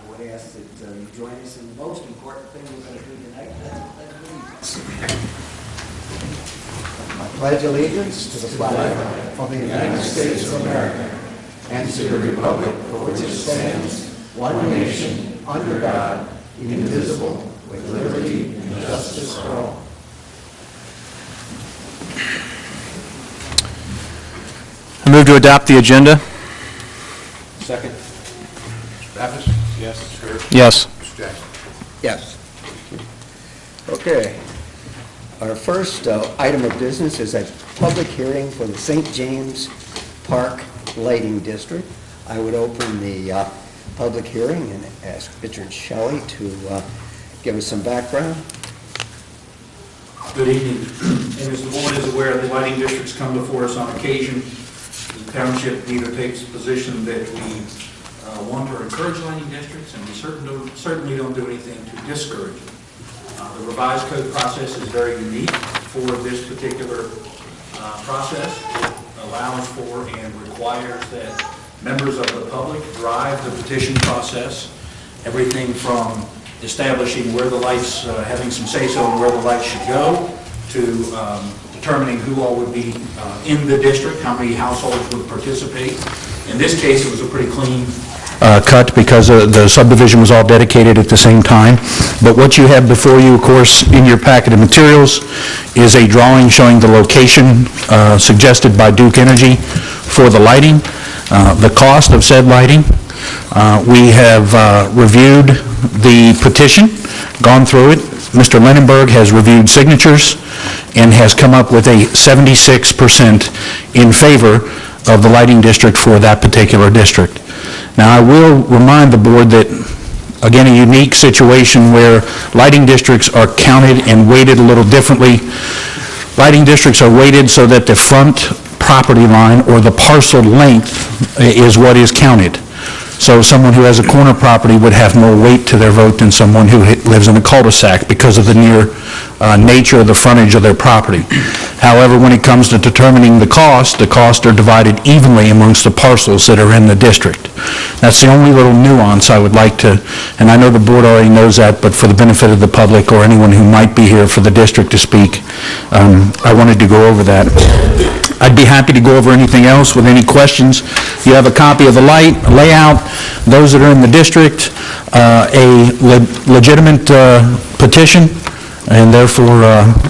would ask that you join us in the most important thing we're going to do tonight. That's the Pledge of Allegiance. I pledge allegiance to the flag of the United States of America and to the republic for which it stands, one nation, under God, indivisible, with liberty and justice for all. I move to adopt the agenda. Second. Mr. Baptist? Yes. Mr. Hurd? Yes. Mr. Jackson? Yes. Okay. Our first item of business is a public hearing for the St. James Park Lighting District. I would open the public hearing and ask Richard Shelley to give us some background. Good evening. And as the board is aware, the lighting districts come before us on occasion. The township neither takes the position that we want or encourage lighting districts, and we certainly don't do anything to discourage them. The revised code process is very unique for this particular process. It allows for and requires that members of the public drive the petition process, everything from establishing where the lights, having some say-so on where the lights should go, to determining who all would be in the district, how many households would participate. In this case, it was a pretty clean cut because the subdivision was all dedicated at the same time. But what you have before you, of course, in your packet of materials is a drawing showing the location suggested by Duke Energy for the lighting, the cost of said lighting. We have reviewed the petition, gone through it. Mr. Linenberg has reviewed signatures and has come up with a 76% in favor of the lighting district for that particular district. Now, I will remind the board that, again, a unique situation where lighting districts are counted and weighted a little differently. Lighting districts are weighted so that the front property line or the parcel length is what is counted. So someone who has a corner property would have more weight to their vote than someone who lives in a cul-de-sac because of the near nature of the frontage of their property. However, when it comes to determining the costs are divided evenly amongst the parcels that are in the district. That's the only little nuance I would like to, and I know the board already knows that, but for the benefit of the public or anyone who might be here for the district to speak, I wanted to go over that. I'd be happy to go over anything else with any questions. You have a copy of the layout, those that are in the district, a legitimate petition, and therefore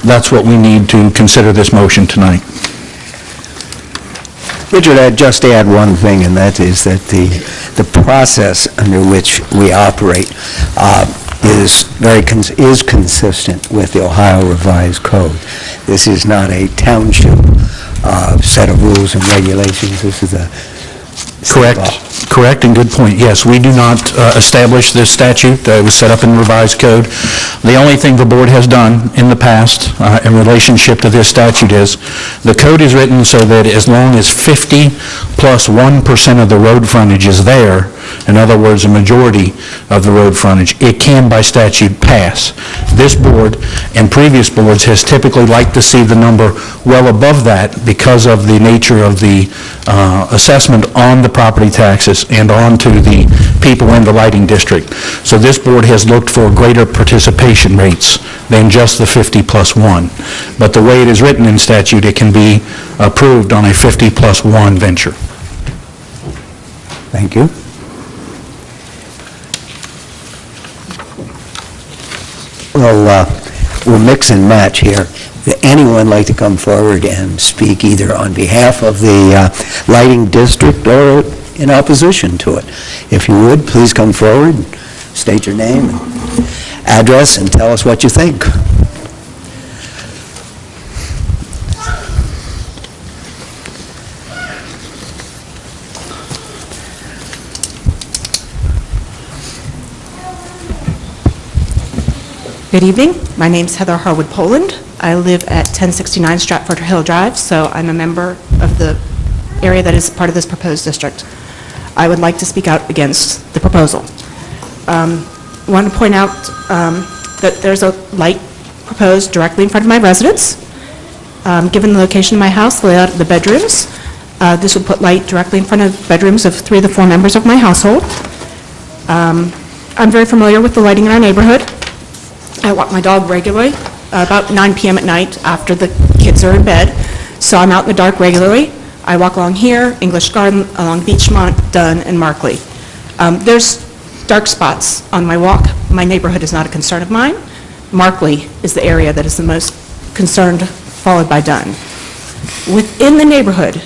that's what we need to consider this motion tonight. Richard, I'd just add one thing, and that is that the process under which we operate is consistent with the Ohio Revised Code. This is not a township set of rules and regulations. This is a Correct, and good point. Yes, we do not establish this statute. It was set up in the revised code. The only thing the board has done in the past in relationship to this statute is the code is written so that as long as 50 plus 1% of the road frontage is there, in other words, a majority of the road frontage, it can by statute pass. This board and previous boards has typically liked to see the number well above that because of the nature of the assessment on the property taxes and on to the people in the lighting district. So this board has looked for greater participation rates than just the 50 plus 1. But the way it is written in statute, it can be approved on a 50 plus 1 venture. Thank you. Well, we'll mix and match here. Would anyone like to come forward and speak either on behalf of the lighting district or in opposition to it? If you would, please come forward, state your name and address, and tell us what you think. Good evening. My name is Heather Harwood Poland. I live at 1069 Stratford Hill Drive, so I'm a member of the area that is part of this proposed district. I would like to speak out against the proposal. I want to point out that there's a light proposed directly in front of my residence. Given the location of my house, the layout of the bedrooms, this would put light directly in front of bedrooms of 3 of the 4 members of my household. I'm very familiar with the lighting in our neighborhood. I walk my dog regularly, about 9 p.m. at night after the kids are in bed. So I'm out in the dark regularly. I walk along here, English Garden, along Beachmont, Dunn, and Markley. There's dark spots on my walk. My neighborhood is not a concern of mine. Markley is the area that is the most concerned, followed by Dunn. Within the neighborhood,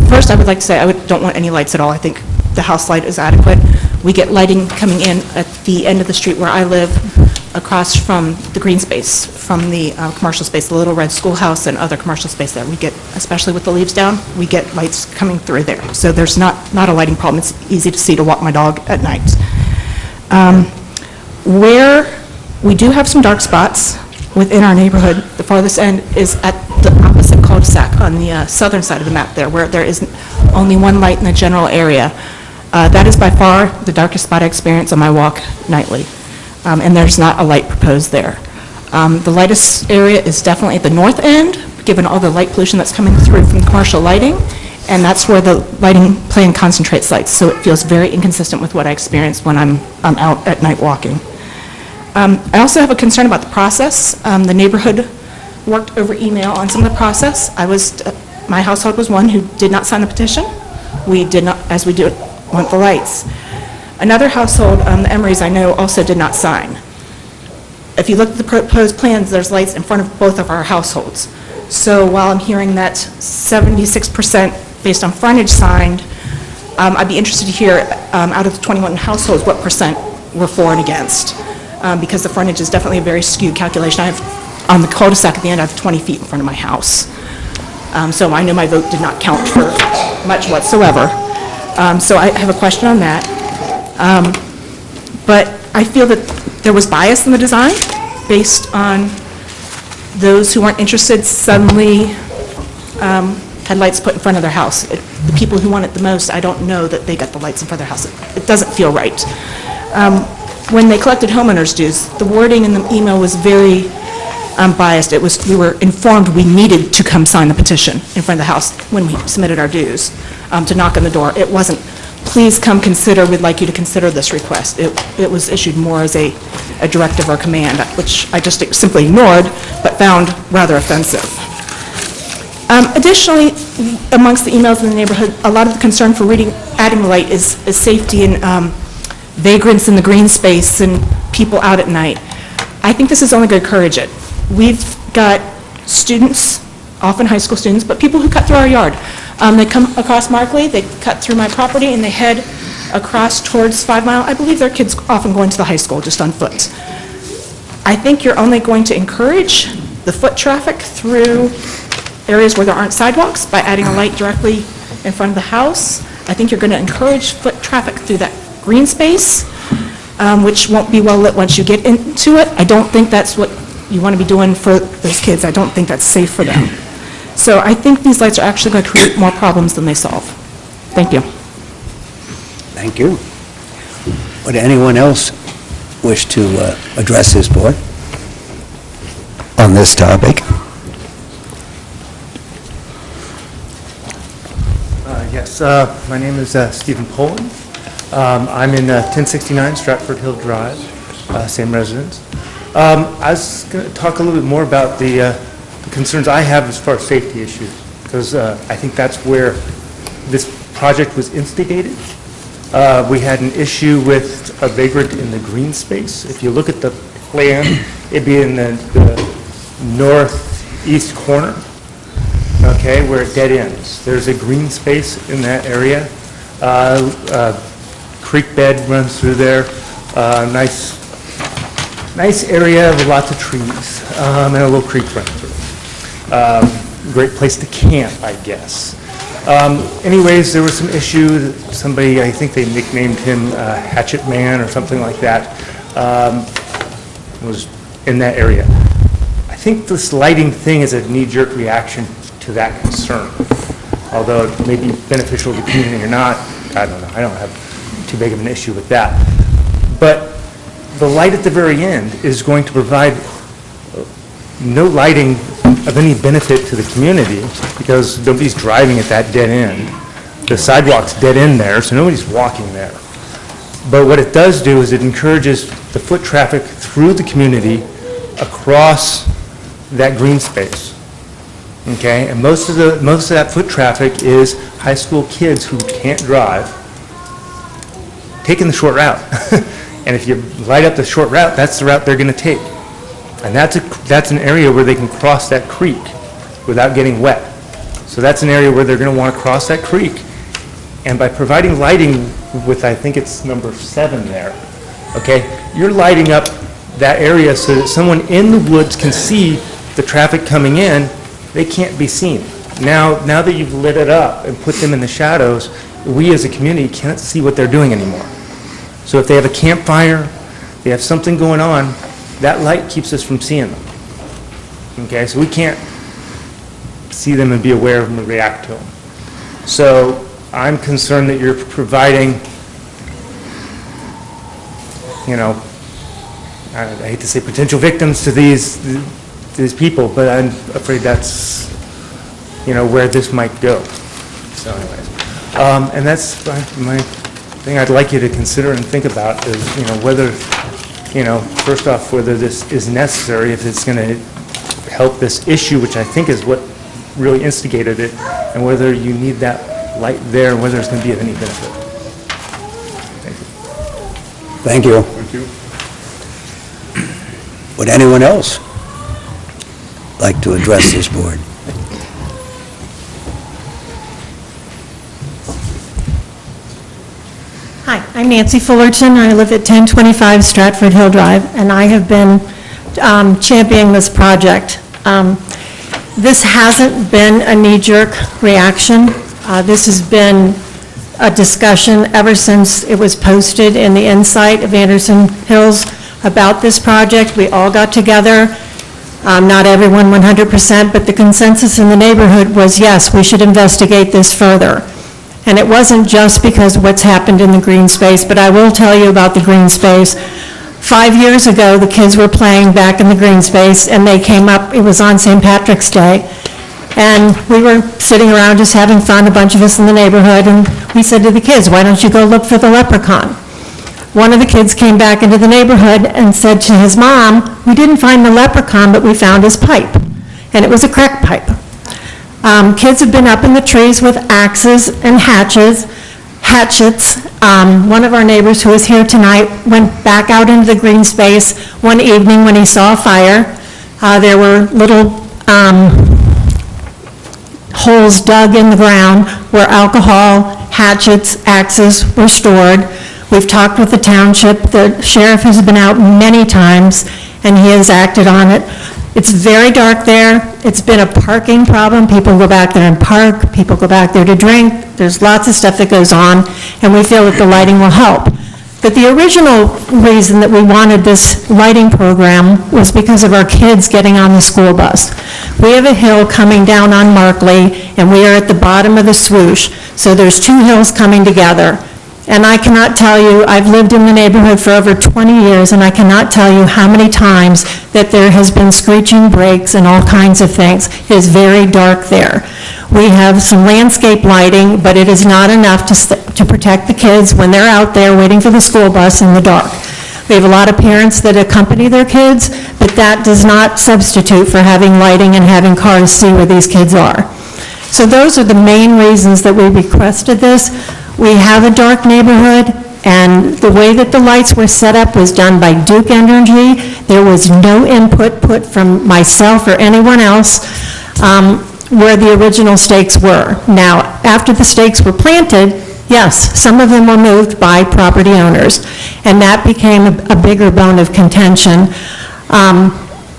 first I would like to say I don't want any lights at all. I think the house light is adequate. We get lighting coming in at the end of the street where I live, across from the green space, from the commercial space, the Little Red Schoolhouse and other commercial space there. We get, especially with the leaves down, we get lights coming through there. So there's not a lighting problem. It's easy to see to walk my dog at night. Where we do have some dark spots within our neighborhood, the farthest end is at the opposite cul-de-sac on the southern side of the map there, where there is only one light in the general area. That is by far the darkest spot I experience on my walk nightly, and there's not a light proposed there. The lightest area is definitely at the north end, given all the light pollution that's coming through from commercial lighting, and that's where the lighting plan concentrates lights, so it feels very inconsistent with what I experience when I'm out at night walking. I also have a concern about the process. The neighborhood worked over email on some of the process. My household was one who did not sign the petition. We did not, as we do want the lights. Another household, the Emerys I know, also did not sign. If you look at the proposed plans, there's lights in front of both of our households. So while I'm hearing that 76% based on frontage signed, I'd be interested to hear out of the 21 households what percent were for and against. Because the frontage is definitely a very skewed calculation. I have, on the cul-de-sac at the end, I have 20 feet in front of my house. So I know my vote did not count for much whatsoever. So I have a question on that. But I feel that there was bias in the design based on those who weren't interested suddenly had lights put in front of their house. The people who want it the most, I don't know that they got the lights in front of their house. It doesn't feel right. When they collected homeowners' dues, the wording in the email was very biased. We were informed we needed to come sign the petition in front of the house when we submitted our dues, to knock on the door. It wasn't, please come consider, we'd like you to consider this request. It was issued more as a directive or command, which I just simply ignored, but found rather offensive. Additionally, amongst the emails in the neighborhood, a lot of the concern for adding the light is safety and vagrants in the green space and people out at night. I think this is only going to encourage it. We've got students, often high school students, but people who cut through our yard. They come across Markley, they cut through my property, and they head across towards 5 Mile. I believe their kids often going to the high school just on foot. I think you're only going to encourage the foot traffic through areas where there aren't sidewalks by adding a light directly in front of the house. I think you're going to encourage foot traffic through that green space, which won't be well lit once you get into it. I don't think that's what you want to be doing for those kids. I don't think that's safe for them. So I think these lights are actually going to create more problems than they solve. Thank you. Thank you. Would anyone else wish to address this board on this topic? Yes, my name is Stephen Poland. I'm in 1069 Stratford Hill Drive, same residence. I was going to talk a little bit more about the concerns I have as far as safety issues, because I think that's where this project was instigated. We had an issue with a vagrant in the green space. If you look at the plan, it'd be in the northeast corner, okay, where it dead ends. There's a green space in that area. Creek bed runs through there. Nice area with lots of trees, and a little creek running through. Great place to camp, I guess. Anyways, there was some issue. Somebody, I think they nicknamed him Hatchet Man or something like that, was in that area. I think this lighting thing is a knee-jerk reaction to that concern. Although it may be beneficial to the community or not, I don't know. I don't have too big of an issue with that. But the light at the very end is going to provide no lighting of any benefit to the community because nobody's driving at that dead end. The sidewalk's dead end there, so nobody's walking there. But what it does do is it encourages the foot traffic through the community across that green space. Okay, and most of that foot traffic is high school kids who can't drive taking the short route. And if you light up the short route, that's the route they're going to take. And that's an area where they can cross that creek without getting wet. So that's an area where they're going to want to cross that creek. And by providing lighting with, I think it's number 7 there, okay, you're lighting up that area so that someone in the woods can see the traffic coming in. They can't be seen. Now that you've lit it up and put them in the shadows, we as a community can't see what they're doing anymore. So if they have a campfire, they have something going on, that light keeps us from seeing them. Okay, so we can't see them and be aware of them and react to them. So I'm concerned that you're providing, you know, I hate to say potential victims to these people, but I'm afraid that's, you know, where this might go. So anyways, and that's my thing I'd like you to consider and think about is, you know, whether, you know, first off, whether this is necessary, if it's going to help this issue, which I think is what really instigated it, and whether you need that light there, and whether it's going to be of any benefit. Thank you. Thank you. Would anyone else like to address this board? Hi, I'm Nancy Fullerton. I live at 1025 Stratford Hill Drive, and I have been championing this project. This hasn't been a knee-jerk reaction. This has been a discussion ever since it was posted in the Insight of Anderson Hills about this project. We all got together, not everyone 100%, but the consensus in the neighborhood was, yes, we should investigate this further. And it wasn't just because of what's happened in the green space, but I will tell you about the green space. 5 years ago, the kids were playing back in the green space, and they came up, it was on St. Patrick's Day, and we were sitting around just having fun, a bunch of us in the neighborhood, and we said to the kids, why don't you go look for the leprechaun? One of the kids came back into the neighborhood and said to his mom, we didn't find the leprechaun, but we found his pipe, and it was a crack pipe. Kids have been up in the trees with axes and hatchets. One of our neighbors who was here tonight went back out into the green space one evening when he saw a fire. There were little holes dug in the ground where alcohol, hatchets, axes were stored. We've talked with the township. The sheriff has been out many times, and he has acted on it. It's very dark there. It's been a parking problem. People go back there and park. People go back there to drink. There's lots of stuff that goes on, and we feel that the lighting will help. But the original reason that we wanted this lighting program was because of our kids getting on the school bus. We have a hill coming down on Markley, and we are at the bottom of the swoosh. So there's 2 hills coming together. And I cannot tell you, I've lived in the neighborhood for over 20 years, and I cannot tell you how many times that there has been screeching brakes and all kinds of things. It is very dark there. We have some landscape lighting, but it is not enough to protect the kids when they're out there waiting for the school bus in the dark. We have a lot of parents that accompany their kids, but that does not substitute for having lighting and having cars see where these kids are. So those are the main reasons that we requested this. We have a dark neighborhood, and the way that the lights were set up was done by Duke Energy. There was no input put from myself or anyone else where the original stakes were. Now, after the stakes were planted, yes, some of them were moved by property owners, and that became a bigger bone of contention.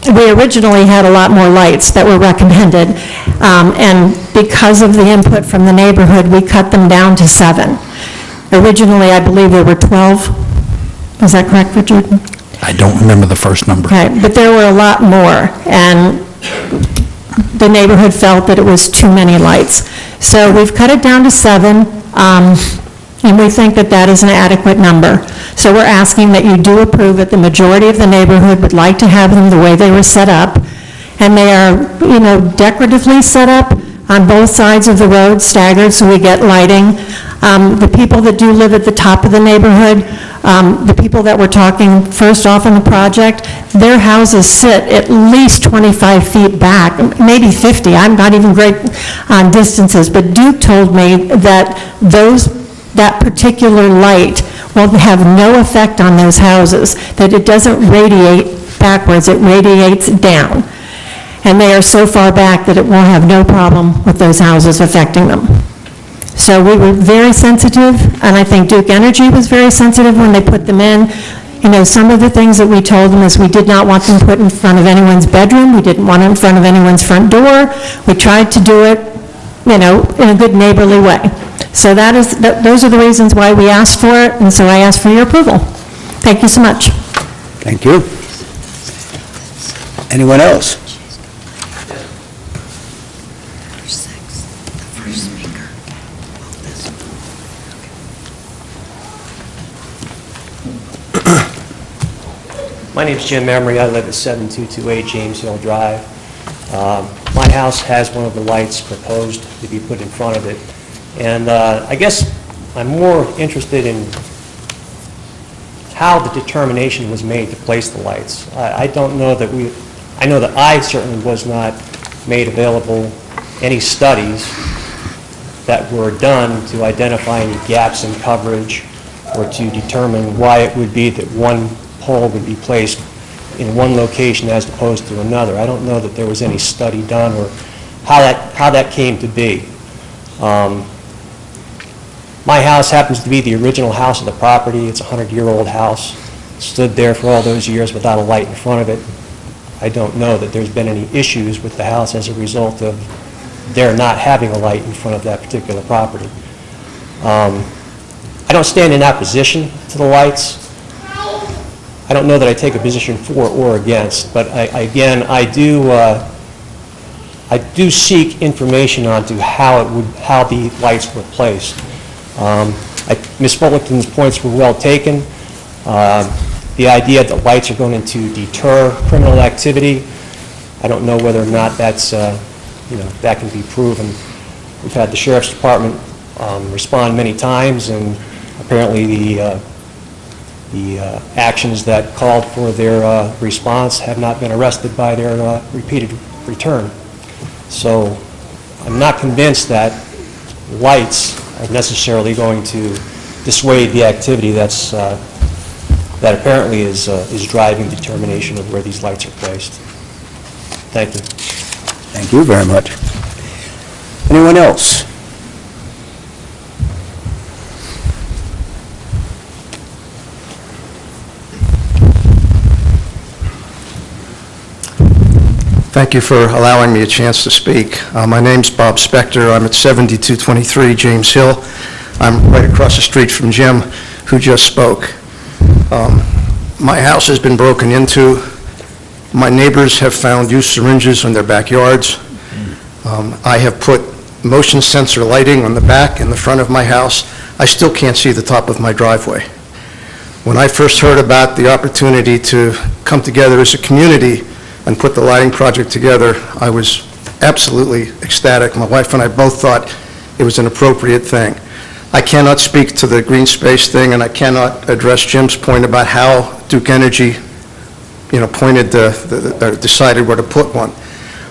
We originally had a lot more lights that were recommended, and because of the input from the neighborhood, we cut them down to 7. Originally, I believe there were 12. Is that correct, Richard? I don't remember the first number. Okay, but there were a lot more, and the neighborhood felt that it was too many lights. So we've cut it down to 7, and we think that that is an adequate number. So we're asking that you do approve it. The majority of the neighborhood would like to have them the way they were set up. And they are, you know, decoratively set up on both sides of the road, staggered, so we get lighting. The people that do live at the top of the neighborhood, the people that we're talking first off on the project, their houses sit at least 25 feet back, maybe 50. I'm not even great on distances, but Duke told me that that particular light will have no effect on those houses, that it doesn't radiate backwards, it radiates down. And they are so far back that it will have no problem with those houses affecting them. So we were very sensitive, and I think Duke Energy was very sensitive when they put them in. You know, some of the things that we told them is we did not want them put in front of anyone's bedroom, we didn't want them in front of anyone's front door. We tried to do it, you know, in a good neighborly way. So those are the reasons why we asked for it, and so I asked for your approval. Thank you so much. Thank you. Anyone else? My name's Jim Emery. I live at 7228 James Hill Drive. My house has one of the lights proposed to be put in front of it. And I guess I'm more interested in how the determination was made to place the lights. I don't know that I know that I certainly was not made available any studies that were done to identify any gaps in coverage or to determine why it would be that one pole would be placed in one location as opposed to another. I don't know that there was any study done or how that came to be. My house happens to be the original house of the property. It's a 100-year-old house. Stood there for all those years without a light in front of it. I don't know that there's been any issues with the house as a result of their not having a light in front of that particular property. I don't stand in opposition to the lights. I don't know that I take a position for or against, but again, I do seek information onto how the lights were placed. Ms. Fullerton's points were well taken. The idea that lights are going to deter criminal activity, I don't know whether or not that's that can be proven. We've had the Sheriff's Department respond many times, and apparently the actions that called for their response have not been arrested by their repeated return. So I'm not convinced that lights are necessarily going to dissuade the activity that apparently is driving determination of where these lights are placed. Thank you. Thank you very much. Anyone else? Thank you for allowing me a chance to speak. My name's Bob Spector. I'm at 7223 James Hill. I'm right across the street from Jim, who just spoke. My house has been broken into. My neighbors have found used syringes in their backyards. I have put motion sensor lighting on the back and the front of my house. I still can't see the top of my driveway. When I first heard about the opportunity to come together as a community and put the lighting project together, I was absolutely ecstatic. My wife and I both thought it was an appropriate thing. I cannot speak to the green space thing, and I cannot address Jim's point about how Duke Energy, decided where to put one.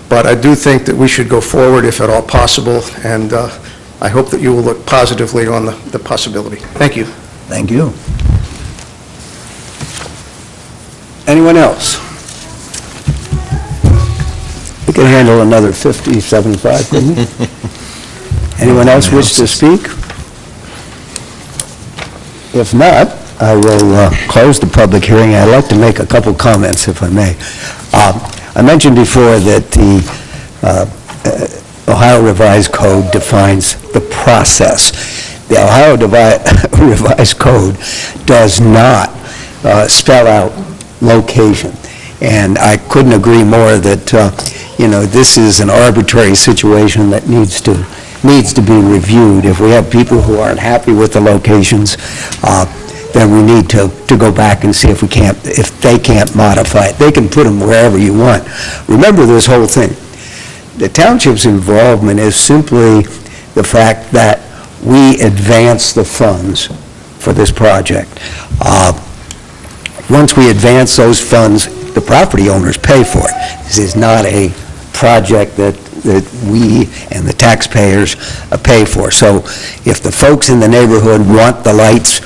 But I do think that we should go forward if at all possible, and I hope that you will look positively on the possibility. Thank you. Thank you. Anyone else? We can handle another 50, 75, couldn't we? Anyone else wish to speak? If not, I will close the public hearing. I'd like to make a couple comments, if I may. I mentioned before that the Ohio Revised Code defines the process. The Ohio Revised Code does not spell out location. And I couldn't agree more that, this is an arbitrary situation that needs to be reviewed. If we have people who aren't happy with the locations, then we need to go back and see if they can't modify it. They can put them wherever you want. Remember this whole thing. The township's involvement is simply the fact that we advance the funds for this project. Once we advance those funds, the property owners pay for it. This is not a project that we and the taxpayers pay for. So if the folks in the neighborhood want the lights,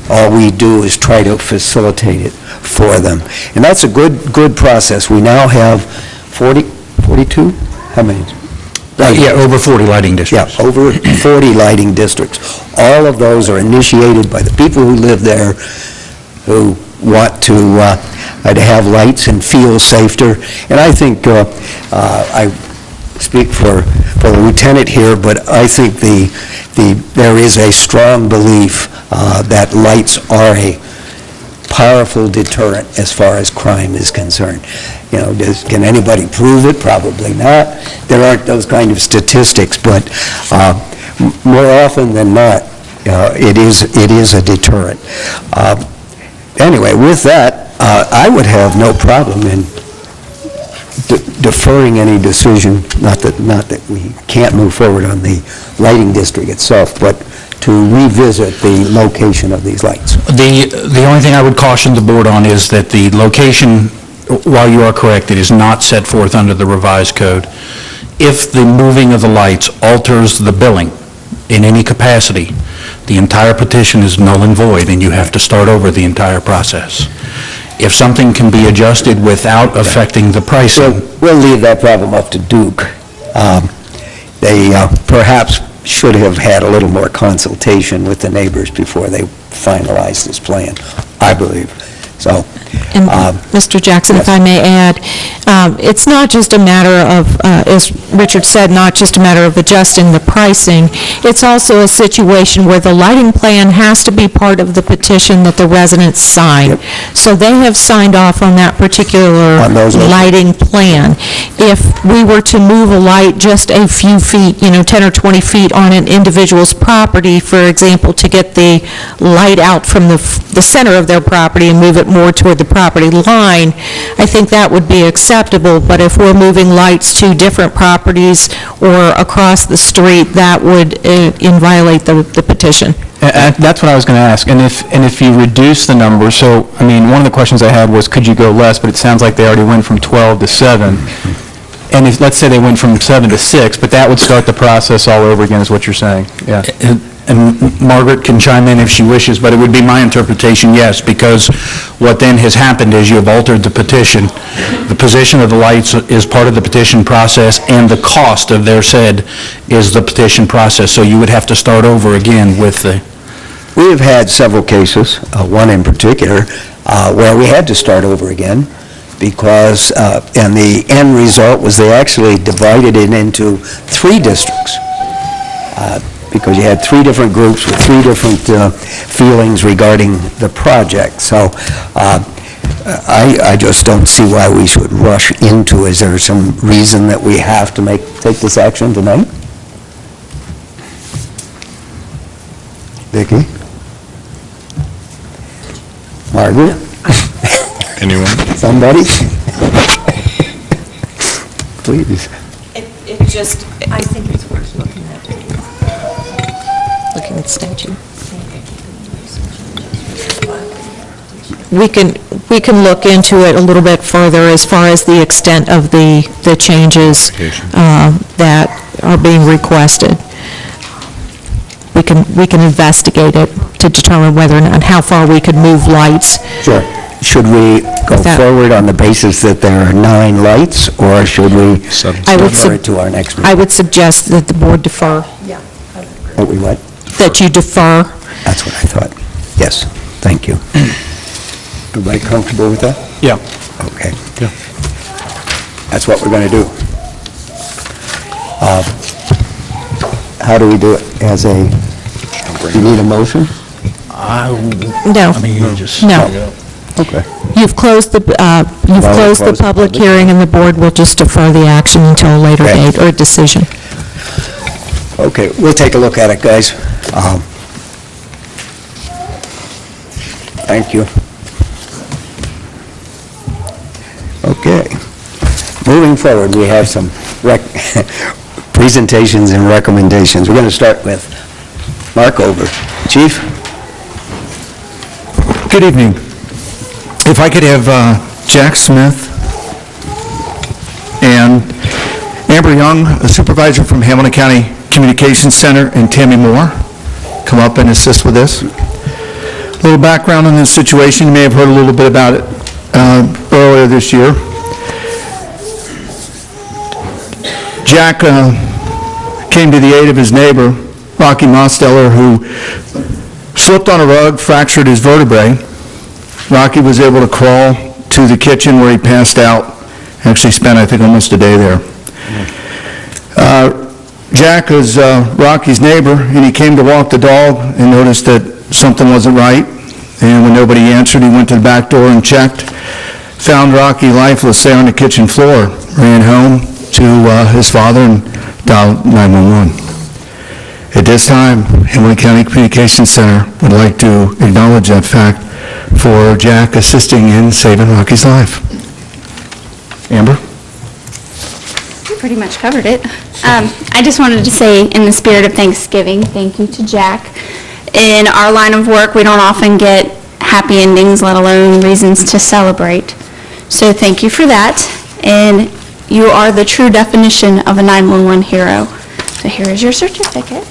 all we do is try to facilitate it for them. And that's a good process. We now have 42? How many? Yeah, over 40 lighting districts. Yeah, over 40 lighting districts. All of those are initiated by the people who live there, who want to have lights and feel safer. And I think, I speak for the lieutenant here, but I think there is a strong belief that lights are a powerful deterrent as far as crime is concerned. You know, can anybody prove it? Probably not. There aren't those kind of statistics, but more often than not, it is a deterrent. Anyway, with that, I would have no problem in deferring any decision, not that we can't move forward on the lighting district itself, but to revisit the location of these lights. The only thing I would caution the board on is that the location, while you are correct, it is not set forth under the revised code. If the moving of the lights alters the billing in any capacity, the entire petition is null and void, and you have to start over the entire process. If something can be adjusted without affecting the pricing... We'll leave that problem up to Duke. They perhaps should have had a little more consultation with the neighbors before they finalized this plan, I believe. So, And Mr. Jackson, if I may add, it's not just a matter of, as Richard said, not just a matter of adjusting the pricing. It's also a situation where the lighting plan has to be part of the petition that the residents sign. So they have signed off on that particular lighting plan. If we were to move a light just a few feet, 10 or 20 feet on an individual's property, for example, to get the light out from the center of their property and move it more toward the property line, I think that would be acceptable. But if we're moving lights to different properties or across the street, that would violate the petition. That's what I was going to ask. And if you reduce the number, so, I mean, one of the questions I had was, could you go less? But it sounds like they already went from 12 to 7. And if, let's say they went from 7 to 6, but that would start the process all over again, is what you're saying. Yeah. And Margaret can chime in if she wishes, but it would be my interpretation, yes, because what then has happened is you have altered the petition. The position of the lights is part of the petition process, and the cost of their said is the petition process. So you would have to start over again with the... We have had several cases, one in particular, where we had to start over again because, and the end result was they actually divided it into 3 districts. Because you had 3 different groups with 3 different feelings regarding the project. So I just don't see why we should rush into. Is there some reason that we have to take this action tonight? Vicki? Margaret? Anyone? Somebody? Please. It just, I think it's worth looking at. Looking at statute. We can look into it a little bit further as far as the extent of the changes that are being requested. We can investigate it to determine whether or not, how far we could move lights. Sure. Should we go forward on the basis that there are 9 lights, or should we defer it to our next meeting? I would suggest that the board defer. That we what? That you defer. That's what I thought. Yes, thank you. Everybody comfortable with that? Yeah. Okay. Yeah. That's what we're going to do. How do we do it? You need a motion? No. I mean, you just... No. Okay. You've closed the public hearing, and the board will just defer the action until a later date or decision. Okay, we'll take a look at it, guys. Thank you. Okay. Moving forward, we have some presentations and recommendations. We're going to start with Mark over. Chief? Good evening. If I could have Jack Smith and Amber Young, a supervisor from Hamilton County Communications Center, and Tammy Moore come up and assist with this. A little background on this situation. You may have heard a little bit about it earlier this year. Jack came to the aid of his neighbor, Rocky Mosteller, who slipped on a rug, fractured his vertebrae. Rocky was able to crawl to the kitchen where he passed out. Actually spent, I think, almost a day there. Jack was Rocky's neighbor, and he came to walk the dog and noticed that something wasn't right. And when nobody answered, he went to the back door and checked, found Rocky lifeless there on the kitchen floor, ran home to his father and dialed 911. At this time, Hamilton County Communications Center would like to acknowledge that fact for Jack assisting in saving Rocky's life. Amber? You pretty much covered it. I just wanted to say, in the spirit of Thanksgiving, thank you to Jack. In our line of work, we don't often get happy endings, let alone reasons to celebrate. So thank you for that. And you are the true definition of a 911 hero. So here is your certificate.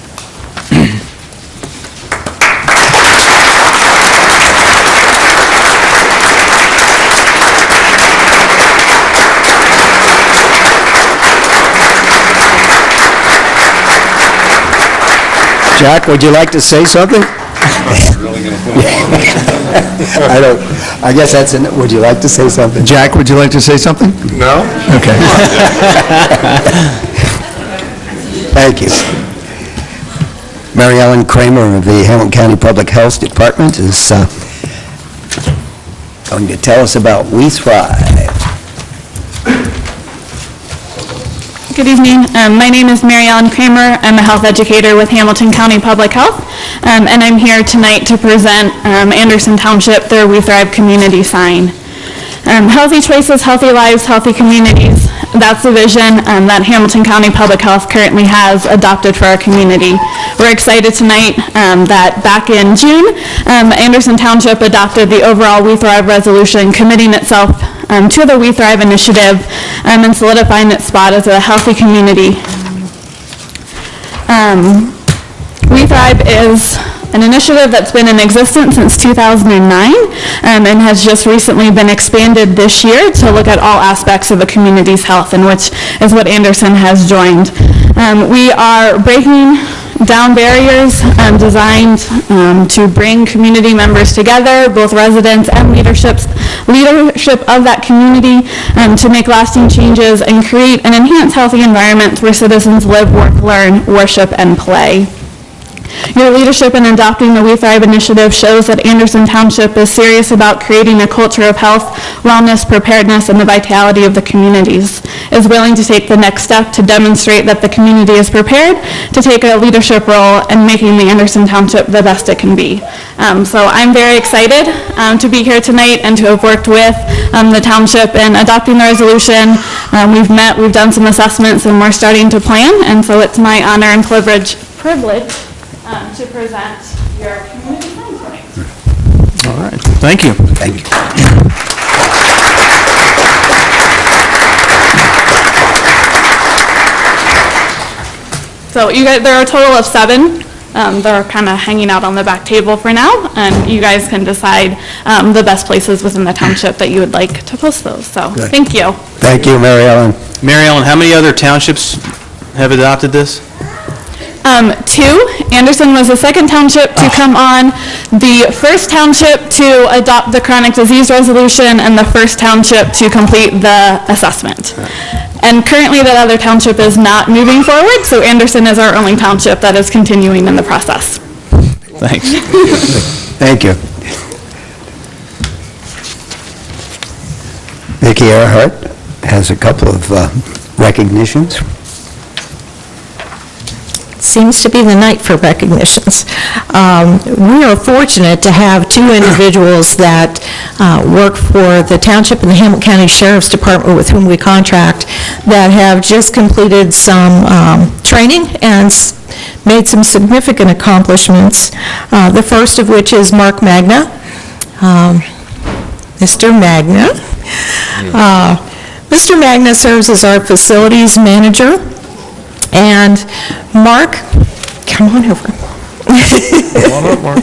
Jack, would you like to say something? I guess that's an, would you like to say something? Jack, would you like to say something? No? Okay. Thank you. Mary Ellen Kramer of the Hamilton County Public Health Department is going to tell us about We Thrive. Good evening. My name is Mary Ellen Kramer. I'm a health educator with Hamilton County Public Health, and I'm here tonight to present Anderson Township, their We Thrive community sign. Healthy choices, healthy lives, healthy communities. That's the vision that Hamilton County Public Health currently has adopted for our community. We're excited tonight that back in June, Anderson Township adopted the overall We Thrive resolution, committing itself to the We Thrive initiative and solidifying its spot as a healthy community. We Thrive is an initiative that's been in existence since 2009 and has just recently been expanded this year to look at all aspects of the community's health, and which is what Anderson has joined. We are breaking down barriers designed to bring community members together, both residents and leadership of that community, to make lasting changes and create an enhanced healthy environment where citizens live, work, learn, worship, and play. Your leadership in adopting the We Thrive initiative shows that Anderson Township is serious about creating a culture of health, wellness, preparedness, and the vitality of the communities, is willing to take the next step to demonstrate that the community is prepared to take a leadership role in making the Anderson Township the best it can be. So I'm very excited to be here tonight and to have worked with the township in adopting the resolution. We've met, we've done some assessments, and we're starting to plan, and so it's my honor and privilege to present your community sign tonight. All right. Thank you. Thank you. So you guys, there are a total of 7. They're kind of hanging out on the back table for now, and you guys can decide the best places within the township that you would like to post those. So Good. Thank you. Thank you, Mary Ellen. Mary Ellen, how many other townships have adopted this? 2. Anderson was the second township to come on, the first township to adopt the chronic disease resolution, and the first township to complete the assessment. And currently that other township is not moving forward, so Anderson is our only township that is continuing in the process. Thanks. Thank you. Vicki Earhart has a couple of recognitions. seems to be the night for recognitions. We are fortunate to have two individuals that work for the Township and the Hamilton County Sheriff's Department with whom we contract that have just completed some training and made some significant accomplishments. The first of which is Mark Magna. Mr. Magna. Mr. Magna serves as our facilities manager. And Mark, come on over. Come on up, Mark.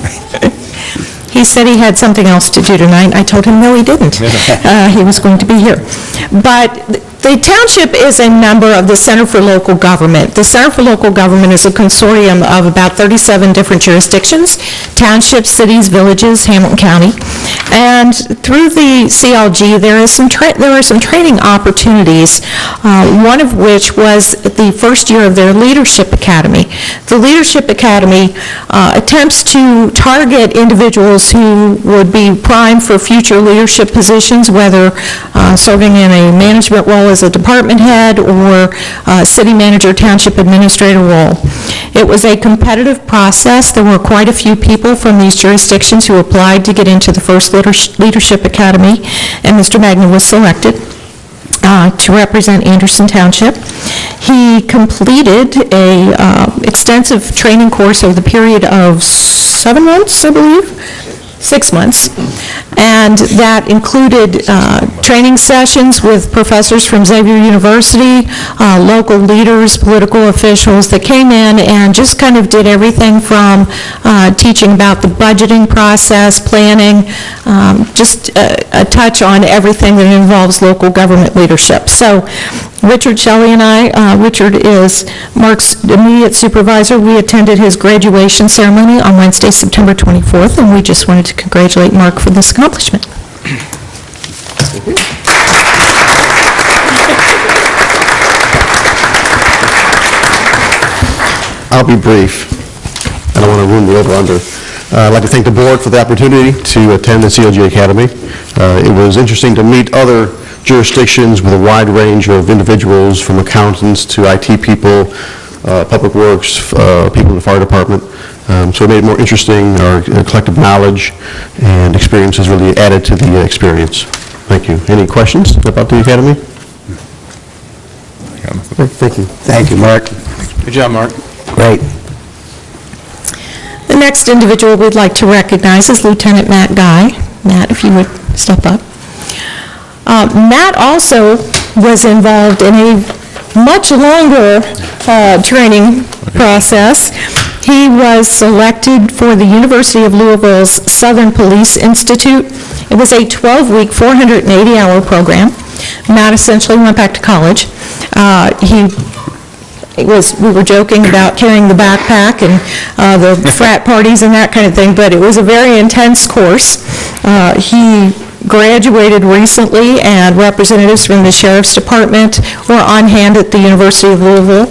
He said he had something else to do tonight. I told him, no, he didn't. He was going to be here. But the township is a member of the Center for Local Government. The Center for Local Government is a consortium of about 37 different jurisdictions, townships, cities, villages, Hamilton County. And through the CLG, there are some training opportunities, one of which was the first year of their Leadership Academy. The Leadership Academy attempts to target individuals who would be primed for future leadership positions, whether serving in a management role as a department head or city manager, township administrator role. It was a competitive process. There were quite a few people from these jurisdictions who applied to get into the first Leadership Academy, and Mr. Magna was selected to represent Anderson Township. He completed a extensive training course over the period of 7 months, I believe. 6 months, and that included training sessions with professors from Xavier University, local leaders, political officials that came in and just kind of did everything from teaching about the budgeting process, planning, just a touch on everything that involves local government leadership. So Richard Shelley and I, Richard is Mark's immediate supervisor. We attended his graduation ceremony on Wednesday, September 24th, and we just wanted to congratulate Mark for this accomplishment. I'll be brief. I don't want to ruin the over-under. I'd like to thank the board for the opportunity to attend the CLG Academy. It was interesting to meet other jurisdictions with a wide range of individuals, from accountants to IT people, public works, people in the fire department. So it made it more interesting. Our collective knowledge and experience has really added to the experience. Thank you. Any questions about the Academy? Thank you. Thank you, Mark. Good job, Mark. Great. The next individual we'd like to recognize is Lieutenant Matt Guy. Matt, if you would step up. Matt also was involved in a much longer training process. He was selected for the University of Louisville's Southern Police Institute. It was a 12-week, 480-hour program. Matt essentially went back to college. We were joking about carrying the backpack and the frat parties and that kind of thing, but it was a very intense course. He graduated recently, and representatives from the Sheriff's Department were on hand at the University of Louisville.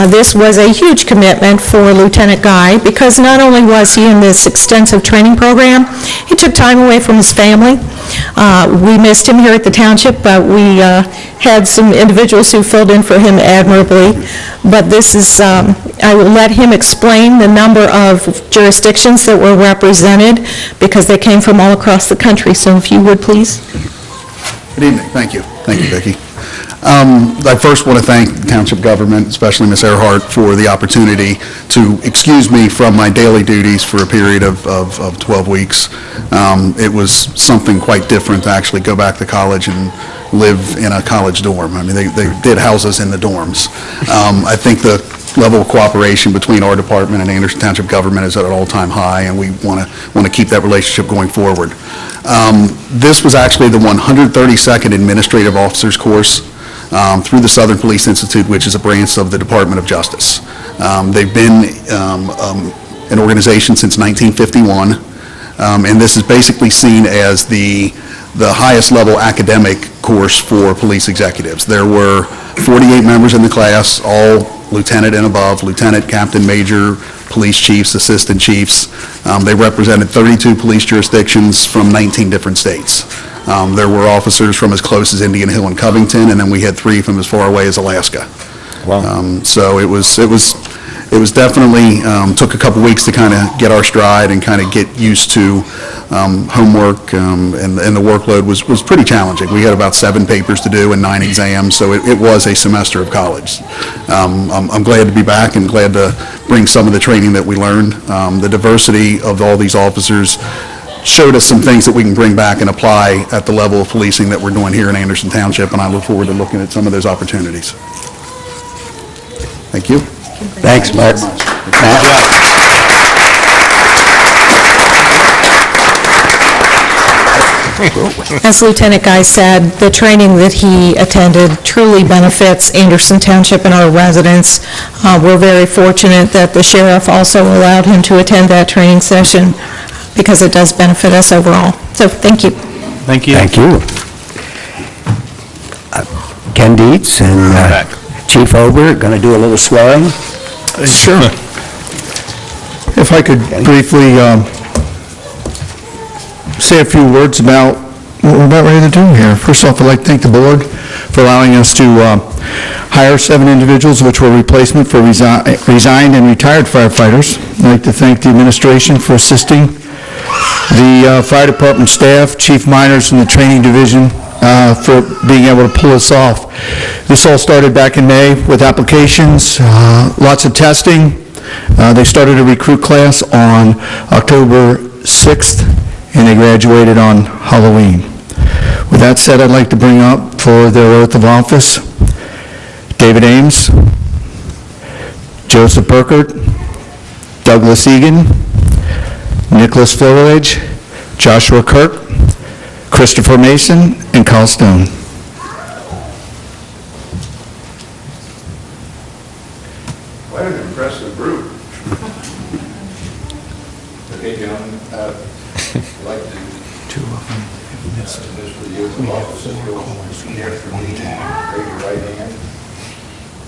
This was a huge commitment for Lieutenant Guy, because not only was he in this extensive training program, he took time away from his family. We missed him here at the township, but we had some individuals who filled in for him admirably. But this is, I will let him explain the number of jurisdictions that were represented, because they came from all across the country. So if you would, please. Good evening. Thank you. Thank you, Vicki. I first want to thank township government, especially Ms. Earhart, for the opportunity to excuse me from my daily duties for a period of 12 weeks. It was something quite different to actually go back to college and live in a college dorm. I mean, they did house us in the dorms. I think the level of cooperation between our department and Anderson Township government is at an all-time high, and we want to keep that relationship going forward. This was actually the 132nd Administrative Officers course through the Southern Police Institute, which is a branch of the Department of Justice. They've been an organization since 1951, and this is basically seen as the highest level academic course for police executives. There were 48 members in the class, all lieutenant and above, lieutenant, captain, major, police chiefs, assistant chiefs. They represented 32 police jurisdictions from 19 different states. There were officers from as close as Indian Hill and Covington, and then we had 3 from as far away as Alaska. Wow. So it was it was definitely, took a couple weeks to kind of get our stride and kind of get used to homework, and the workload was pretty challenging. We had about 7 papers to do and 9 exams, so it was a semester of college. I'm glad to be back and glad to bring some of the training that we learned. The diversity of all these officers showed us some things that we can bring back and apply at the level of policing that we're doing here in Anderson Township, and I look forward to looking at some of those opportunities. Thank you. Thanks, Mark. As Lieutenant Guy said, the training that he attended truly benefits Anderson Township and our residents. We're very fortunate that the sheriff also allowed him to attend that training session because it does benefit us overall. So, thank you. Thank you. Thank you. Ken Dietz and Chief Ober going to do a little swearing. Sure. If I could briefly say a few words about what we're about ready to do here. First off, I'd like to thank the board for allowing us to hire 7 individuals, which were replacement for resigned and retired firefighters. I'd like to thank the administration for assisting the fire department staff, Chief Miners, and the training division for being able to pull this off. This all started back in May with applications, lots of testing. They started a recruit class on October 6th, and they graduated on Halloween. With that said, I'd like to bring up for their oath of office, David Ames, Joseph Burkert, Douglas Egan, Nicholas Flowledge, Joshua Kirk, Christopher Mason, and Carl Stone. Quite an impressive group. Okay, gentlemen, I'd like to initially use the office of your here for me. Raise your right hand.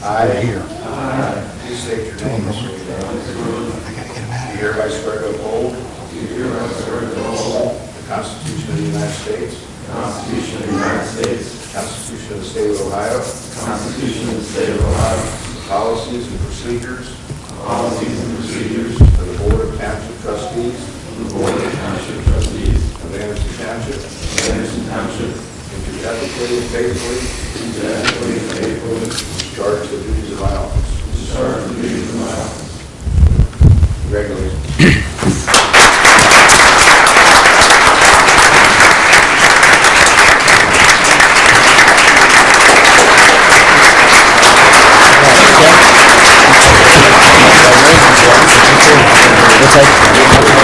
I do state your name. Do hereby swear to uphold the Constitution of the United States. Constitution of the United States. Constitution of the State of Ohio. Constitution of the State of Ohio. Policies and procedures. Policies and procedures. For the Board of Township Trustees. The Board of Township Trustees. Of Anderson Township. Of Anderson Township. And to ethically and faithfully. To ethically and faithfully. Discharge the duties of my office. Discharge the duties of my office. Congratulations.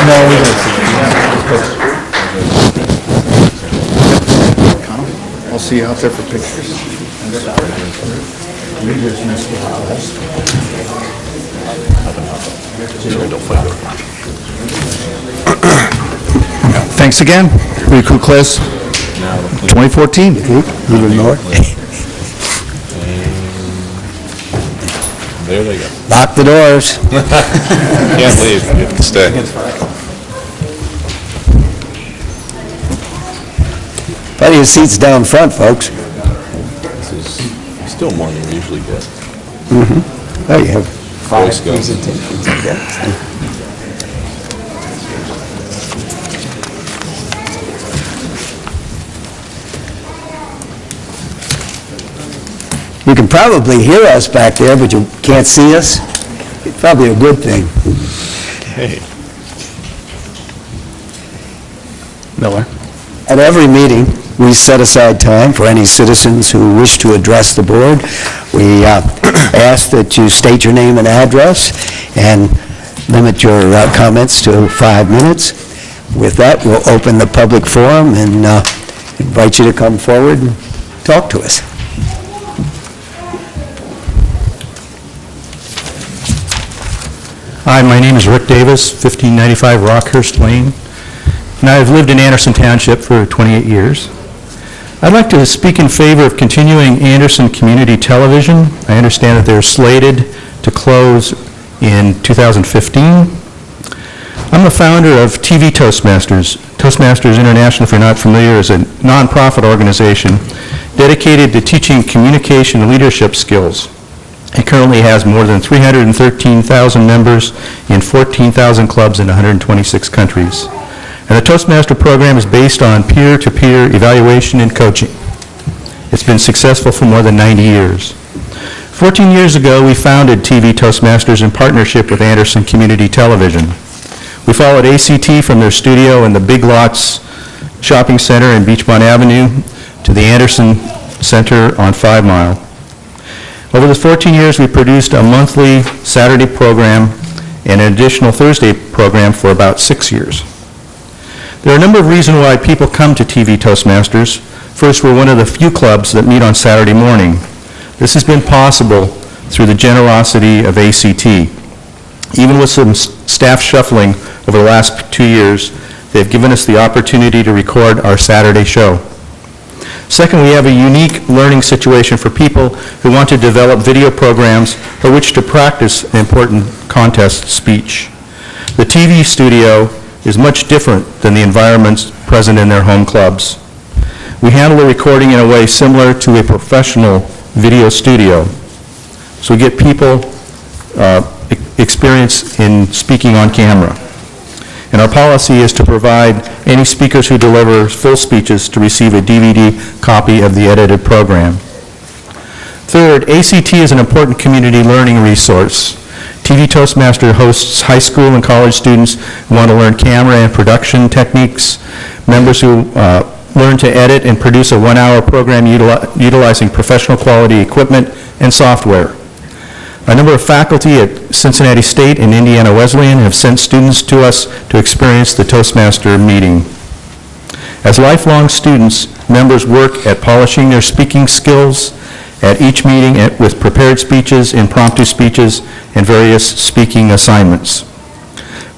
No, we don't see it. I'll see you out there for pictures. Thanks again. Recruit class 2014. Even more. There they go. Lock the doors. Can't leave, you have to stay. Plenty of seats down front, folks. This is still more than we usually get. There you have Boy Scouts. You can probably hear us back there, but you can't see us. It's probably a good thing. Hey. Miller. At every meeting, we set aside time for any citizens who wish to address the board. We ask that you state your name and address and limit your comments to 5 minutes. With that, we'll open the public forum and invite you to come forward and talk to us. Hi, my name is Rick Davis, 1595 Rockhurst Lane, and I've lived in Anderson Township for 28 years. I'd like to speak in favor of continuing Anderson Community Television. I understand that they're slated to close in 2015. I'm the founder of TV Toastmasters. Toastmasters International, if you're not familiar, is a nonprofit organization dedicated to teaching communication and leadership skills. It currently has more than 313,000 members in 14,000 clubs in 126 countries. And the Toastmaster program is based on peer-to-peer evaluation and coaching. It's been successful for more than 90 years. 14 years ago, we founded TV Toastmasters in partnership with Anderson Community Television. We followed ACT from their studio in the Big Lots Shopping Center in Beachmont Avenue to the Anderson Center on 5 Mile. Over the 14 years, we produced a monthly Saturday program and an additional Thursday program for about 6 years. There are a number of reasons why people come to TV Toastmasters. First, we're one of the few clubs that meet on Saturday morning. This has been possible through the generosity of ACT. Even with some staff shuffling over the last 2 years, they've given us the opportunity to record our Saturday show. Second, we have a unique learning situation for people who want to develop video programs for which to practice an important contest speech. The TV studio is much different than the environments present in their home clubs. We handle the recording in a way similar to a professional video studio. So we get people experience in speaking on camera. And our policy is to provide any speakers who deliver full speeches to receive a DVD copy of the edited program. Third, ACT is an important community learning resource. TV Toastmaster hosts high school and college students who want to learn camera and production techniques, members who learn to edit and produce a 1-hour program utilizing professional quality equipment and software. A number of faculty at Cincinnati State and Indiana Wesleyan have sent students to us to experience the Toastmaster meeting. As lifelong students, members work at polishing their speaking skills at each meeting with prepared speeches, impromptu speeches, and various speaking assignments.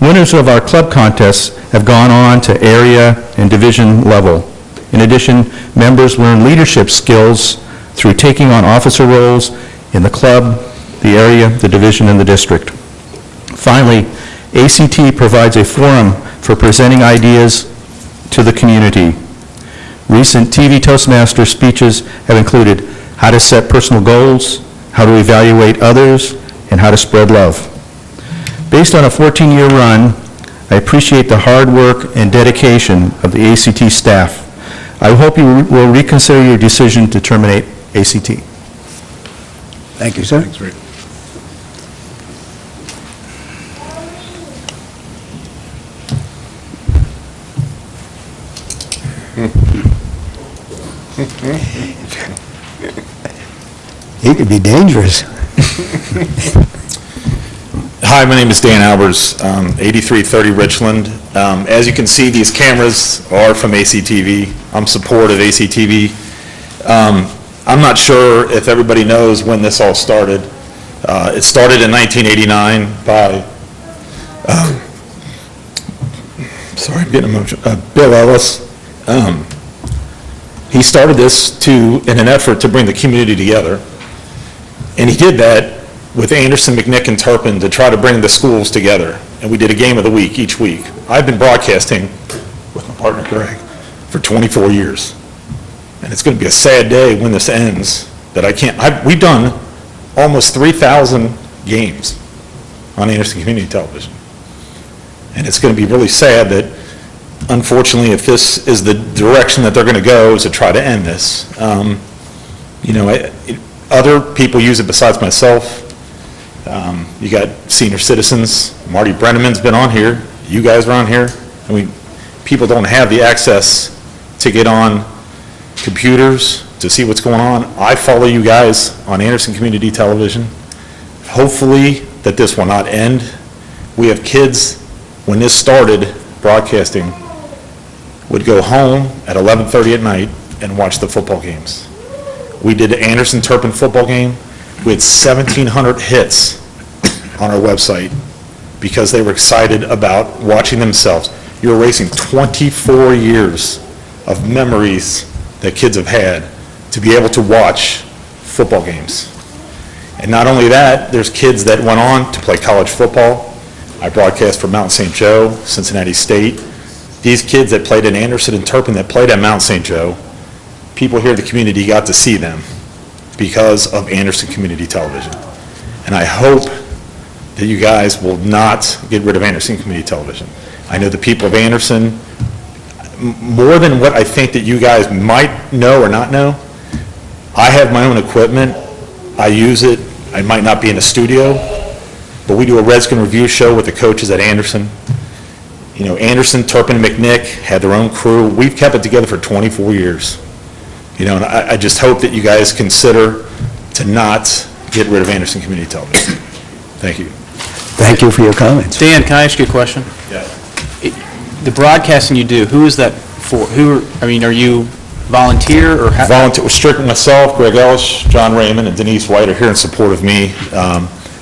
Winners of our club contests have gone on to area and division level. In addition, members learn leadership skills through taking on officer roles in the club, the area, the division, and the district. Finally, ACT provides a forum for presenting ideas to the community. Recent TV Toastmaster speeches have included how to set personal goals, how to evaluate others, and how to spread love. Based on a 14-year run, I appreciate the hard work and dedication of the ACT staff. I hope you will reconsider your decision to terminate ACT. Thank you, sir. Thanks, Rick. He could be dangerous. Hi, my name is Dan Albers, 8330 Richland. As you can see, these cameras are from ACTV. I'm supportive of ACTV. I'm not sure if everybody knows when this all started. It started in 1989 by, sorry, I'm getting emotional, Bill Ellis. He started this in an effort to bring the community together. And he did that with Anderson, McNick, and Turpin to try to bring the schools together. And we did a game of the week each week. I've been broadcasting with my partner Greg for 24 years. And it's going to be a sad day when this ends that I can't. We've done almost 3,000 games on Anderson Community Television. And it's going to be really sad that, unfortunately, if this is the direction that they're going to go, is to try to end this. Other people use it besides myself. You got senior citizens. Marty Brenneman's been on here. You guys are on here. I mean, people don't have the access to get on computers to see what's going on. I follow you guys on Anderson Community Television. Hopefully that this will not end. We have kids, when this started broadcasting, would go home at 11:30 at night and watch the football games. We did the Anderson Turpin football game. We had 1,700 hits on our website because they were excited about watching themselves. You're erasing 24 years of memories that kids have had to be able to watch football games. And not only that, there's kids that went on to play college football. I broadcast for Mount St. Joe, Cincinnati State. These kids that played in Anderson and Turpin that played at Mount St. Joe, people here in the community got to see them because of Anderson Community Television. and I hope that you guys will not get rid of Anderson Community Television. I know the people of Anderson, more than what I think that you guys might know or not know, I have my own equipment. I use it. I might not be in a studio, but we do a Redskin review show with the coaches at Anderson. You know, Anderson, Turpin, and McNick had their own crew. We've kept it together for 24 years. You know, and I just hope that you guys consider to not get rid of Anderson Community Television. Thank you. Thank you for your comments. Dan, can I ask you a question? Yeah. The broadcasting you do, who is that for? I mean, are you volunteer or? Volunteer, strictly myself, Greg Ellis, John Raymond, and Denise White are here in support of me.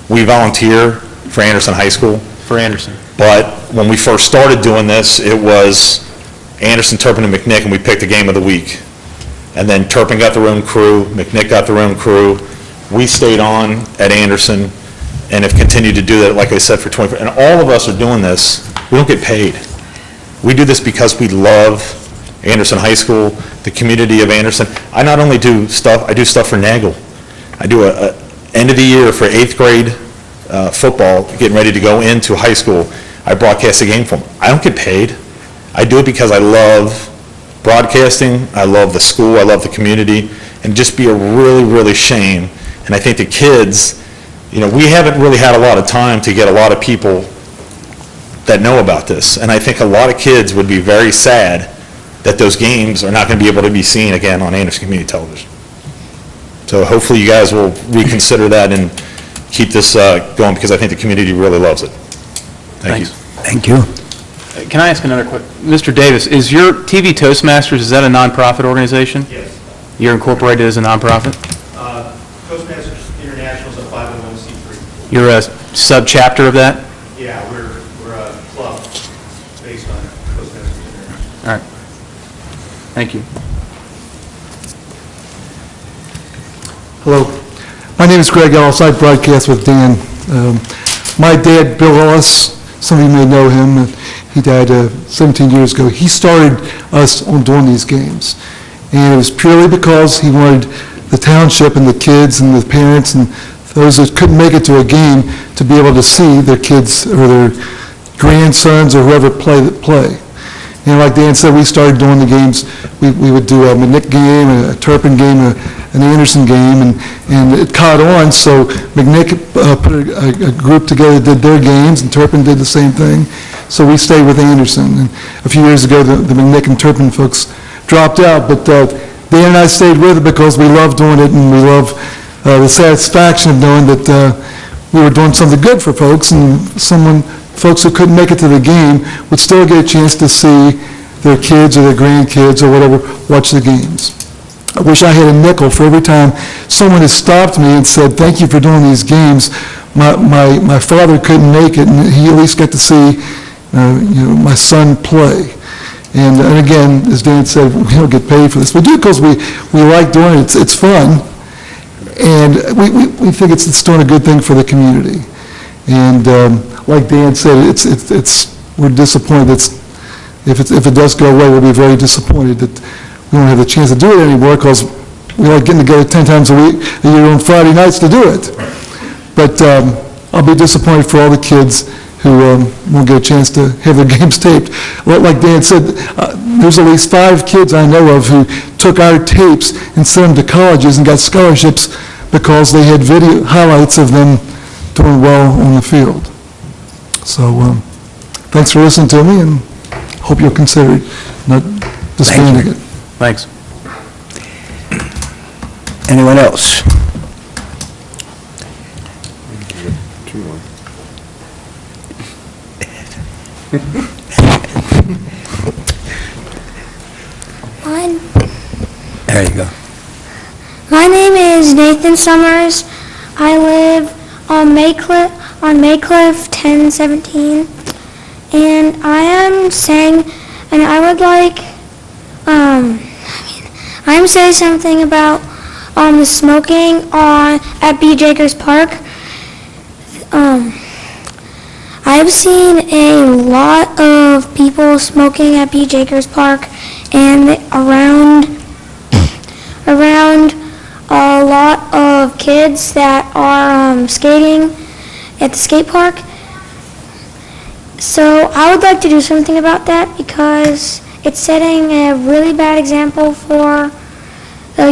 We volunteer for Anderson High School. For Anderson. But when we first started doing this, it was Anderson, Turpin, and McNick, and we picked a game of the week. And then Turpin got their own crew, McNick got their own crew. We stayed on at Anderson and have continued to do that, like I said, for 24. And all of us are doing this. We don't get paid. We do this because we love Anderson High School, the community of Anderson. I not only do stuff, I do stuff for Nagel. I do a end of the year for 8th grade football, getting ready to go into high school. I broadcast a game for them. I don't get paid. I do it because I love broadcasting, I love the school, I love the community, and just be a really, really shame. And I think the kids, you know, we haven't really had a lot of time to get a lot of people that know about this. And I think a lot of kids would be very sad that those games are not going to be able to be seen again on Anderson Community Television. So hopefully you guys will reconsider that and keep this going, because I think the community really loves it. Thank you. Thank you. Can I ask another question? Mr. Davis, is your TV Toastmasters, is that a nonprofit organization? Yes. You're incorporated as a nonprofit? Toastmasters International is a 501c3. You're a sub-chapter of that? Yeah, we're a club based on Toastmasters International. All right. Thank you. Hello, my name is Greg Ellis. I broadcast with Dan. My dad, Bill Ellis, some of you may know him. He died 17 years ago. He started us on doing these games. And it was purely because he wanted the township and the kids and the parents and those that couldn't make it to a game to be able to see their kids or their grandsons or whoever play. And like Dan said, we started doing the games. We would do a McNick game, a Turpin game, an Anderson game, and it caught on. So McNick put a group together, did their games, and Turpin did the same thing. So we stayed with Anderson. And a few years ago, the McNick and Turpin folks dropped out, but Dan and I stayed with it because we love doing it, and we love the satisfaction of knowing that we were doing something good for folks, and folks who couldn't make it to the game would still get a chance to see their kids or their grandkids or whatever watch the games. I wish I had a nickel for every time someone has stopped me and said, "Thank you for doing these games. My father couldn't make it, and he at least got to see my son play." And again, as Dan said, we don't get paid for this. We do it because we like doing it. It's fun, and we think it's doing a good thing for the community. And like Dan said, we're disappointed if it does go away, we'll be very disappointed that we don't have the chance to do it anymore, because we like getting together 10 times a year on Friday nights to do it. But I'll be disappointed for all the kids who won't get a chance to have their games taped. Like Dan said, there's at least 5 kids I know of who took our tapes and sent them to colleges and got scholarships because they had video highlights of them doing well on the field. So thanks for listening to me, and hope you'll consider it, not disbanding it. Thanks. Anyone else? There you go. My name is Nathan Summers. I live on Maycliff 1017, and I am saying, and I would like, I'm saying something about the smoking at B. Jakers Park. I've seen a lot of people smoking at B. Jakers Park and around a lot of of kids that are skating at the skate park. So I would like to do something about that because it's setting a really bad example for the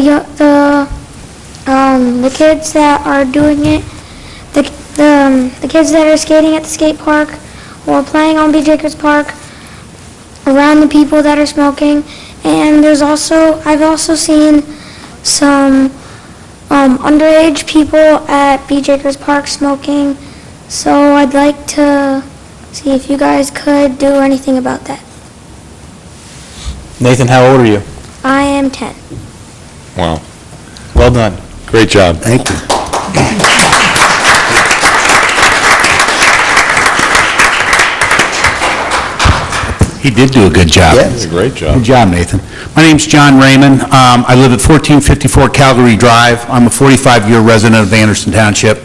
kids that are doing it, the kids that are skating at the skate park or playing on B.J. Park, around the people that are smoking. And I've also seen some underage people at B.J. Park smoking. So I'd like to see if you guys could do anything about that. Nathan, how old are you? I am 10. Wow. Well done. Great job. Thank you. He did do a good job. Yes. That's a great job. Good job, Nathan. My name's John Raymond. I live at 1454 Calgary Drive. I'm a 45-year resident of Anderson Township.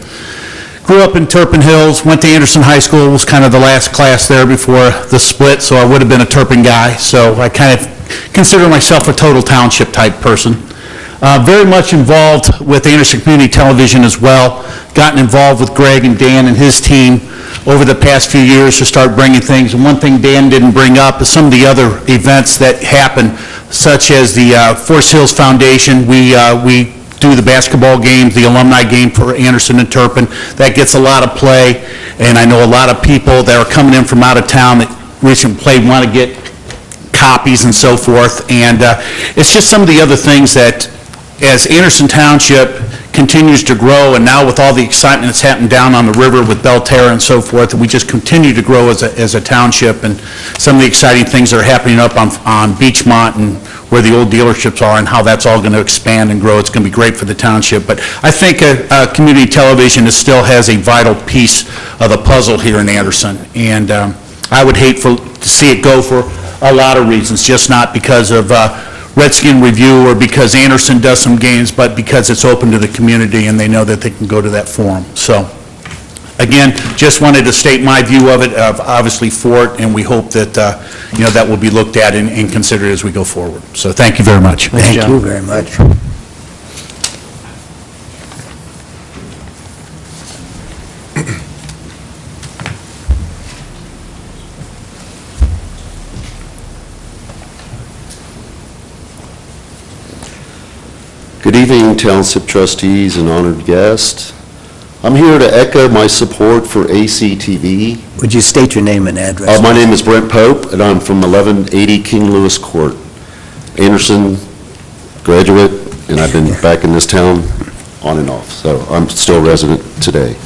Grew up in Turpin Hills, went to Anderson High School, was kind of the last class there before the split, so I would have been a Turpin guy. So I kind of consider myself a total township type person. Very much involved with Anderson Community Television as well. Gotten involved with Greg and Dan and his team over the past few years to start bringing things. And one thing Dan didn't bring up is some of the other events that happen, such as the Forest Hills Foundation. We do the basketball games, the alumni game for Anderson and Turpin. That gets a lot of play, and I know a lot of people that are coming in from out of town that recently played want to get copies and so forth. And it's just some of the other things that, as Anderson Township continues to grow, and now with all the excitement that's happened down on the river with Belterra and so forth, we just continue to grow as a township, and some of the exciting things that are happening up on Beachmont and where the old dealerships are and how that's all going to expand and grow. It's going to be great for the township. But I think community television still has a vital piece of the puzzle here in Anderson, and I would hate to see it go for a lot of reasons, just not because of Redskin Review or because Anderson does some games, but because it's open to the community and they know that they can go to that forum. So, again, just wanted to state my view of it, obviously for it, and we hope that, that will be looked at and considered as we go forward. So thank you very much. Thank you very much. Good evening, Township Trustees and honored guests. I'm here to echo my support for ACTV. Would you state your name and address? My name is Brent Pope, and I'm from 1180 King Louis Court. Anderson graduate, and I've been back in this town on and off, so I'm still a resident today.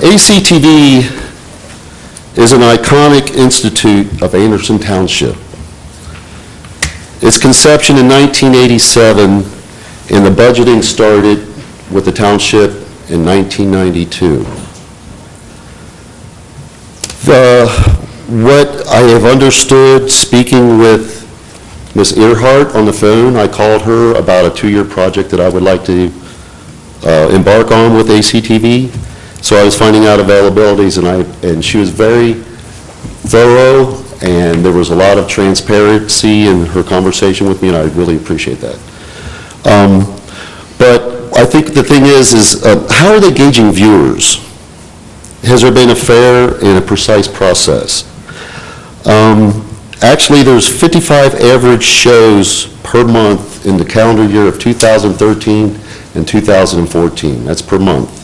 ACTV is an iconic institute of Anderson Township. Its conception in 1987, and the budgeting started with the township in 1992. What I have understood, speaking with Ms. Earhart on the phone, I called her about a 2-year project that I would like to embark on with ACTV. So I was finding out availabilities, and she was very thorough, and there was a lot of transparency in her conversation with me, and I really appreciate that. But I think the thing is how are they gauging viewers? Has there been a fair and a precise process? Actually, there's 55 average shows per month in the calendar year of 2013 and 2014. That's per month.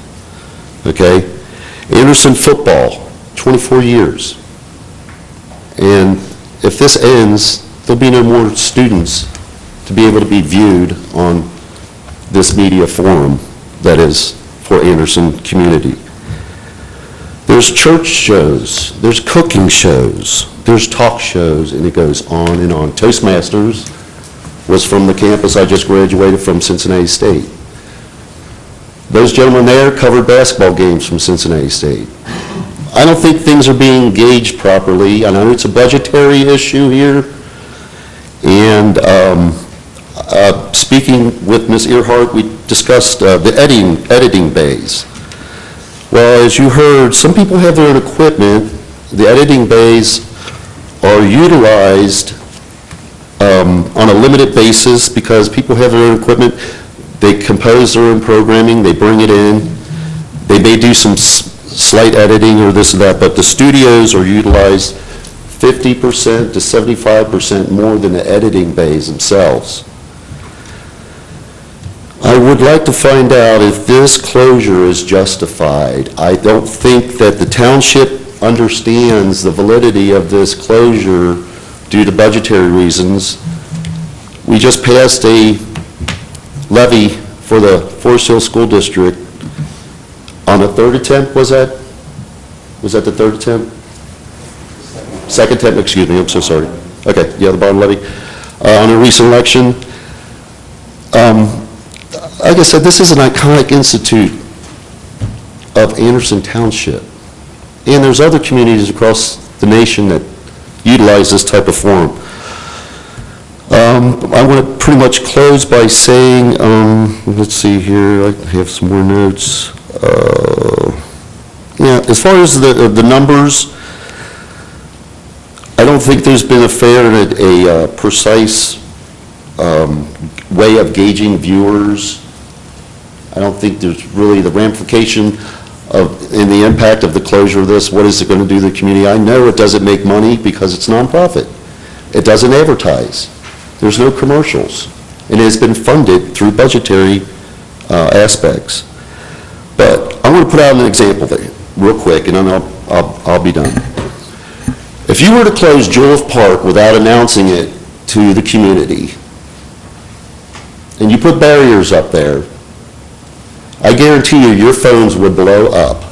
Okay? Anderson football, 24 years. And if this ends, there'll be no more students to be able to be viewed on this media forum that is for Anderson community. There's church shows, there's cooking shows, there's talk shows, and it goes on and on. Toastmasters was from the campus I just graduated from, Cincinnati State. Those gentlemen there covered basketball games from Cincinnati State. I don't think things are being gauged properly. I know it's a budgetary issue here. And speaking with Ms. Earhart, we discussed the editing bays. Well, as you heard, some people have their own equipment. The editing bays are utilized on a limited basis because people have their own equipment. They compose their own programming, they bring it in, they may do some slight editing or this or that, but the studios are utilized 50% to 75% more than the editing bays themselves. I would like to find out if this closure is justified. I don't think that the township understands the validity of this closure due to budgetary reasons. We just passed a levy for the Forest Hill School District on a third attempt, was that? Was that the third attempt? Second attempt, excuse me, I'm so sorry. Okay, yeah, the bond levy. On a recent election, like I said, this is an iconic institute of Anderson Township. And there's other communities across the nation that utilize this type of forum. I want to pretty much close by saying, let's see here, I have some more notes. Yeah, as far as the numbers, I don't think there's been a fair and a precise way of gauging viewers. I don't think there's really the ramification and the impact of the closure of this. What is it going to do to the community? I know it doesn't make money because it's nonprofit. It doesn't advertise. There's no commercials. And it has been funded through budgetary aspects. But I want to put out an example there real quick, and then I'll be done. If you were to close Jewel Park without announcing it to the community, and you put barriers up there, I guarantee you your phones would blow up.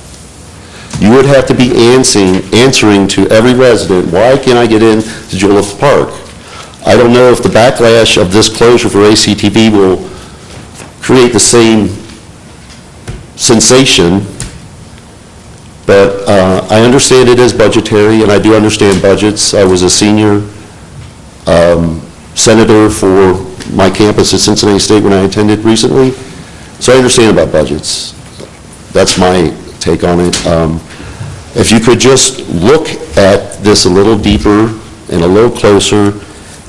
You would have to be answering to every resident, why can't I get into Jewel Park? I don't know if the backlash of this closure for ACTV will create the same sensation, but I understand it is budgetary, and I do understand budgets. I was a senior senator for my campus at Cincinnati State when I attended recently, so I understand about budgets. That's my take on it. If you could just look at this a little deeper and a little closer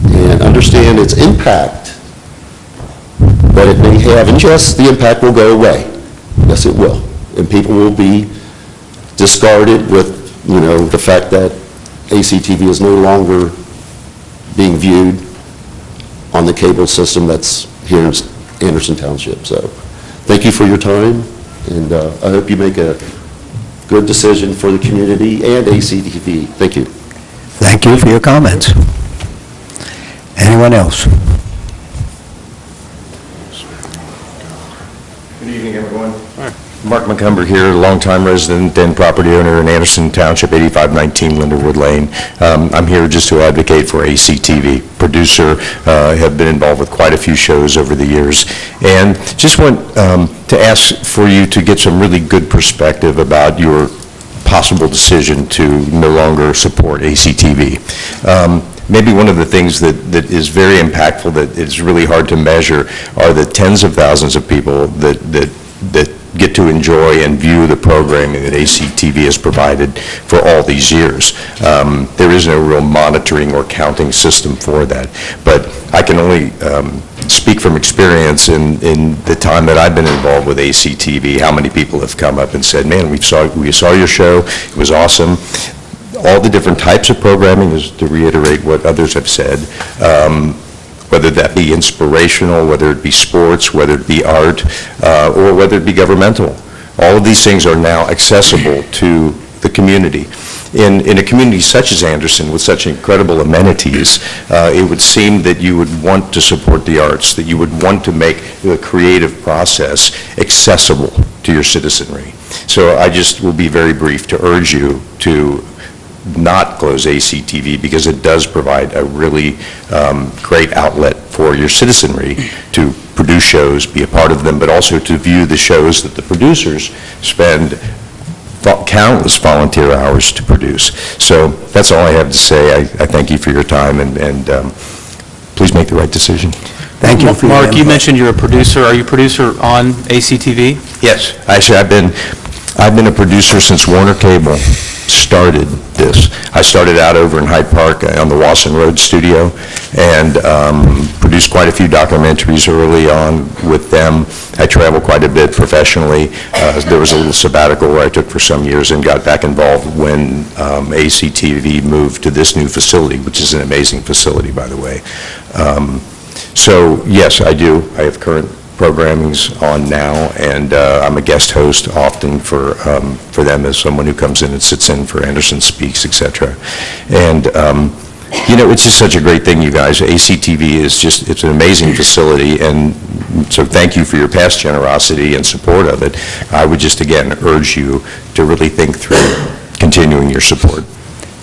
and understand its impact that it may have, and yes, the impact will go away. Yes, it will. And people will be discarded with, the fact that ACTV is no longer being viewed on the cable system that's here in Anderson Township. So thank you for your time, and I hope you make a good decision for the community and ACTV. Thank you. Thank you for your comments. Anyone else? Good evening, everyone. Mark McCumber here, longtime resident and property owner in Anderson Township, 8519 Linderwood Lane. I'm here just to advocate for ACTV. Producer, have been involved with quite a few shows over the years, and just want to ask for you to get some really good perspective about your possible decision to no longer support ACTV. Maybe one of the things that is very impactful that is really hard to measure are the tens of thousands of people that get to enjoy and view the programming that ACTV has provided for all these years. There is no real monitoring or counting system for that, but I can only speak from experience in the time that I've been involved with ACTV, how many people have come up and said, man, we saw your show, it was awesome. All the different types of programming, is to reiterate what others have said, whether that be inspirational, whether it be sports, whether it be art, or whether it be governmental. All of these things are now accessible to the community. In a community such as Anderson, with such incredible amenities, it would seem that you would want to support the arts, that you would want to make the creative process accessible to your citizenry. So I just will be very brief to urge you to not close ACTV, because it does provide a really great outlet for your citizenry to produce shows, be a part of them, but also to view the shows that the producers spend countless volunteer hours to produce. So that's all I have to say. I thank you for your time, and please make the right decision. Thank you for your Mark, you input. mentioned you're a producer. Are you a producer on ACTV? Yes, actually I've been a producer since Warner Cable started this. I started out over in Hyde Park on the Wasson Road studio and produced quite a few documentaries early on with them. I traveled quite a bit professionally. There was a little sabbatical where I took for some years and got back involved when ACTV moved to this new facility, which is an amazing facility, by the way. So, yes, I do. I have current programming's on now, and I'm a guest host often for them as someone who comes in and sits in for Anderson Speaks, etc. And you know, it's just such a great thing, you guys. ACTV is just, it's an amazing facility, and so thank you for your past generosity and support of it. I would just, again, urge you to really think through continuing your support.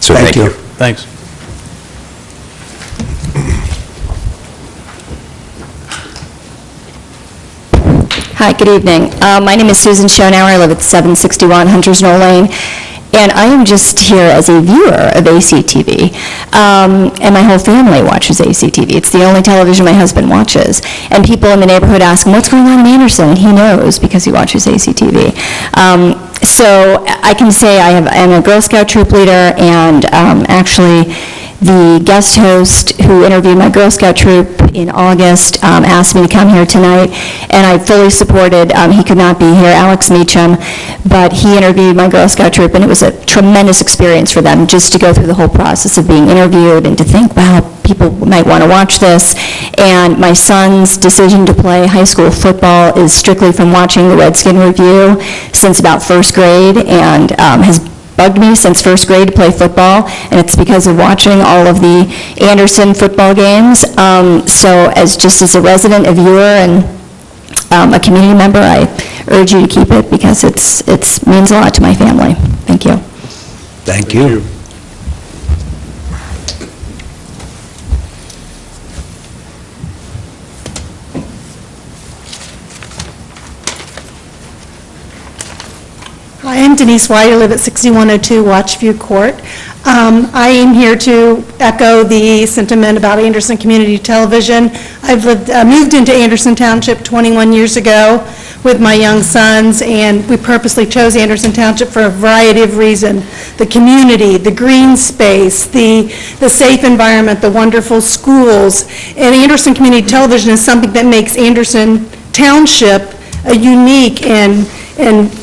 So thank you. Thanks. Hi, good evening. My name is Susan Schonauer. I live at 761 Hunters Knoll Lane, and I am just here as a viewer of ACTV, and my whole family watches ACTV. It's the only television my husband watches, and people in the neighborhood ask him, what's going on in Anderson? And he knows because he watches ACTV. So I can say I'm a Girl Scout troop leader, and actually the guest host who interviewed my Girl Scout troop in August asked me to come here tonight, and I fully supported. He could not be here, Alex Meacham, but he interviewed my Girl Scout troop, and it was a tremendous experience for them just to go through the whole process of being interviewed and to think, wow, people might want to watch this. And my son's decision to play high school football is strictly from watching the Redskin Review since about first grade, and has bugged me since first grade to play football, and it's because of watching all of the Anderson football games. So just as a resident, a viewer, and a community member, I urge you to keep it because it means a lot to my family. Thank you. Thank you. Hi, I'm Denise White. I live at 6102 Watchview Court. I am here to echo the sentiment about Anderson Community Television. I've moved into Anderson Township 21 years ago with my young sons, and we purposely chose Anderson Township for a variety of reasons. The community, the green space, the safe environment, the wonderful schools. And Anderson Community Television is something that makes Anderson Township a unique and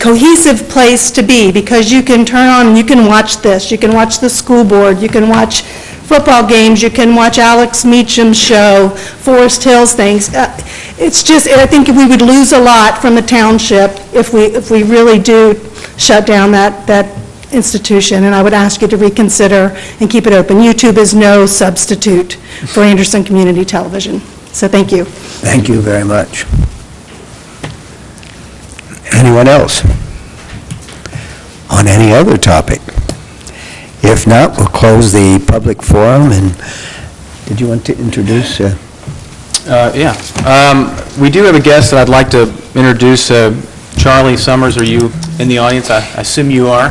cohesive place to be, because you can turn on and you can watch this. You can watch the school board. You can watch football games. You can watch Alex Meacham's show, Forest Hills things. It's just, I think we would lose a lot from the township if we really do shut down that institution, and I would ask you to reconsider and keep it open. YouTube is no substitute for Anderson Community Television. So thank you. Thank you very much. Anyone else on any other topic? If not, we'll close the public forum. And did you want to introduce? Yeah. We do have a guest that I'd like to introduce. Charlie Summers, are you in the audience? I assume you are.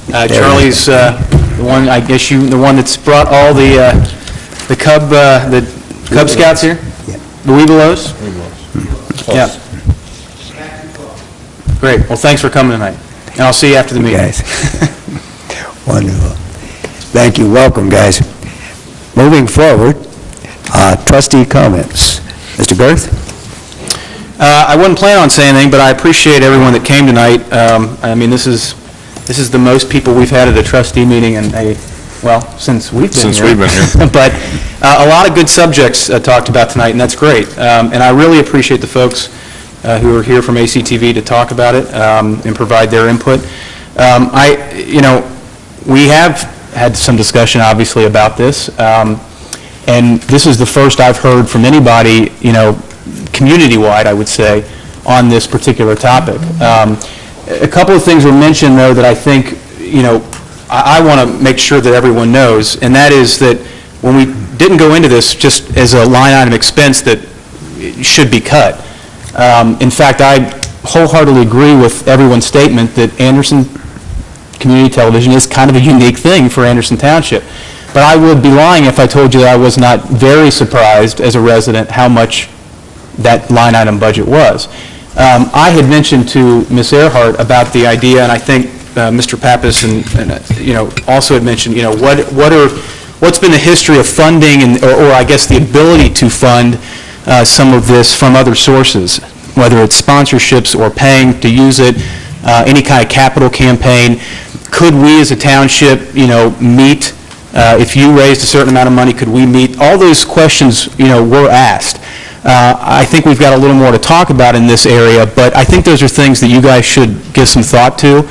Charlie's the one, I guess the one that's brought all the Cub Scouts here? Yeah. The Weebelows? Yeah. Great. Well, thanks for coming tonight. And I'll see you after the meeting. Guys. Wonderful. Thank you. Welcome, guys. Moving forward, trustee comments. Mr. Girth? I wasn't planning on saying anything, but I appreciate everyone that came tonight. I mean, this is the most people we've had at a trustee meeting in since we've been here. But a lot of good subjects talked about tonight, and that's great. And I really appreciate the folks who are here from ACTV to talk about it and provide their input. We have had some discussion, obviously, about this, and this is the first I've heard from anybody, community-wide, I would say, on this particular topic. A couple of things were mentioned, though, that I think, I want to make sure that everyone knows, and that is that when we didn't go into this just as a line item expense that should be cut. In fact, I wholeheartedly agree with everyone's statement that Anderson Community Television is kind of a unique thing for Anderson Township. But I would be lying if I told you that I was not very surprised as a resident how much that line item budget was. I had mentioned to Ms. Earhart about the idea, and I think Mr. Pappas also had mentioned, what's been the history of funding or I guess the ability to fund some of this from other sources, whether it's sponsorships or paying to use it, any kind of capital campaign. Could we as a township, meet, if you raised a certain amount of money, could we meet? All those questions, were asked. I think we've got a little more to talk about in this area, but I think those are things that you guys should give some thought to.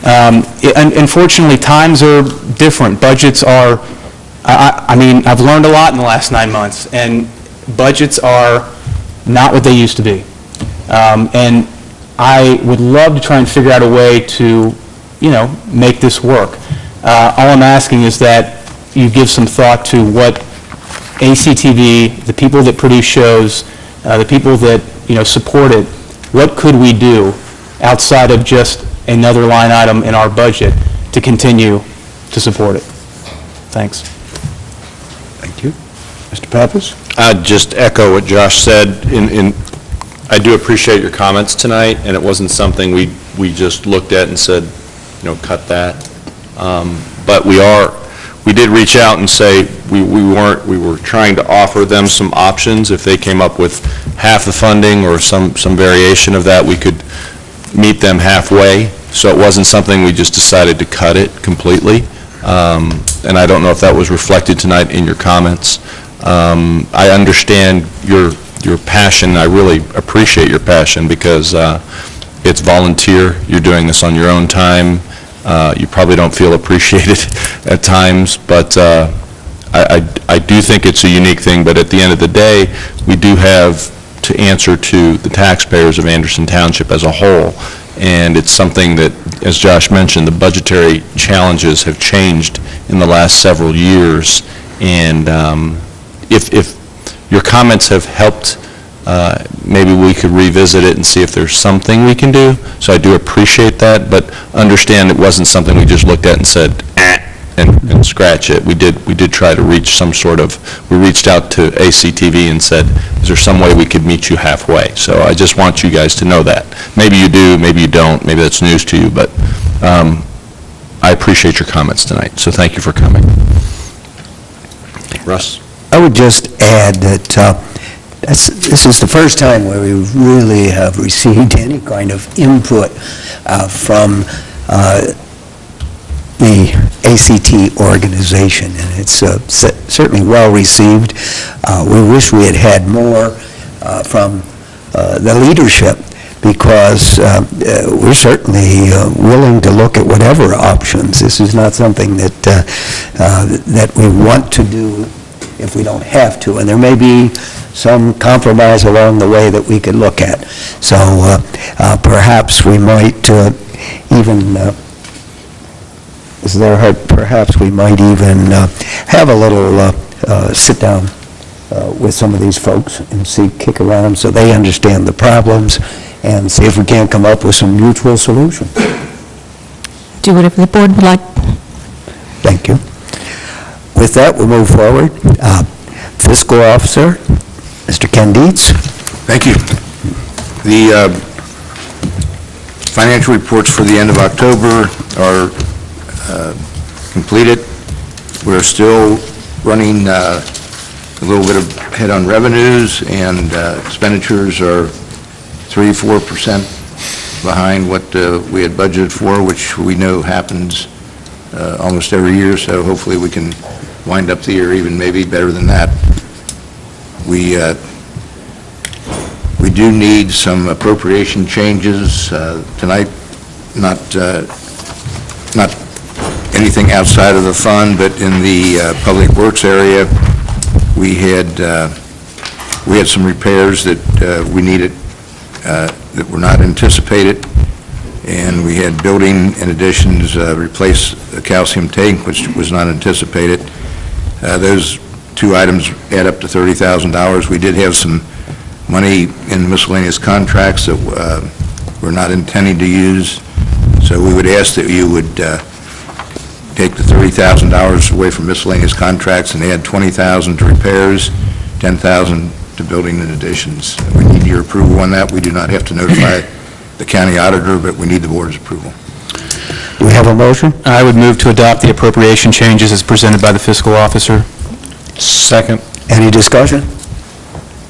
Unfortunately, times are different. Budgets are, I've learned a lot in the last 9 months, and budgets are not what they used to be. And I would love to try and figure out a way to, make this work. All I'm asking is that you give some thought to what ACTV, the people that produce shows, the people that, support it, what could we do outside of just another line item in our budget to continue to support it? Thanks. Thank you. Mr. Pappas? I'd just echo what Josh said. I do appreciate your comments tonight, and it wasn't something we just looked at and said, cut that. But we did reach out and say we were trying to offer them some options. If they came up with half the funding or some variation of that, we could meet them halfway. So it wasn't something we just decided to cut it completely. And I don't know if that was reflected tonight in your comments. I understand your passion. I really appreciate your passion because it's volunteer. You're doing this on your own time. You probably don't feel appreciated at times, but I do think it's a unique thing. But at the end of the day, we do have to answer to the taxpayers of Anderson Township as a whole. And it's something that, as Josh mentioned, the budgetary challenges have changed in the last several years. And if your comments have helped, maybe we could revisit it and see if there's something we can do. So I do appreciate that, but understand it wasn't something we just looked at and said, and scratch it. We did try to reach some sort of, we reached out to ACTV and said, is there some way we could meet you halfway? So I just want you guys to know that. Maybe you do, maybe you don't, maybe that's news to you, but I appreciate your comments tonight, so thank you for coming. Russ? I would just add that this is the first time where we really have received any kind of input from the ACT organization, and it's certainly well received. We wish we had had more from the leadership, because we're certainly willing to look at whatever options. This is not something that we want to do if we don't have to, and there may be some compromise along the way that we could look at. So perhaps we might even perhaps we might even have a little sit down with some of these folks and kick around so they understand the problems and see if we can't come up with some mutual solution. Do whatever the board would like. Thank you. With that, we'll move forward. Fiscal Officer, Mr. Ken Dietz. Thank you. The financial reports for the end of October are completed. We're still running a little bit ahead on revenues, and expenditures are 3-4% behind what we had budgeted for, which we know happens almost every year, so hopefully we can wind up the year even maybe better than that. We do need some appropriation changes tonight, not anything outside of the fund, but in the Public Works area, we had some repairs that we needed that were not anticipated, and we had building in additions replace a calcium tank, which was not anticipated. Those two items add up to $30,000. We did have some money in miscellaneous contracts that we're not intending to use, so we would ask that you would take the $30,000 away from miscellaneous contracts and add $20,000 to repairs, $10,000 to building and additions. We need your approval on that. We do not have to notify the county auditor, but we need the board's approval. Do we have a motion? I would move to adopt the appropriation changes as presented by the fiscal officer. Second. Any discussion?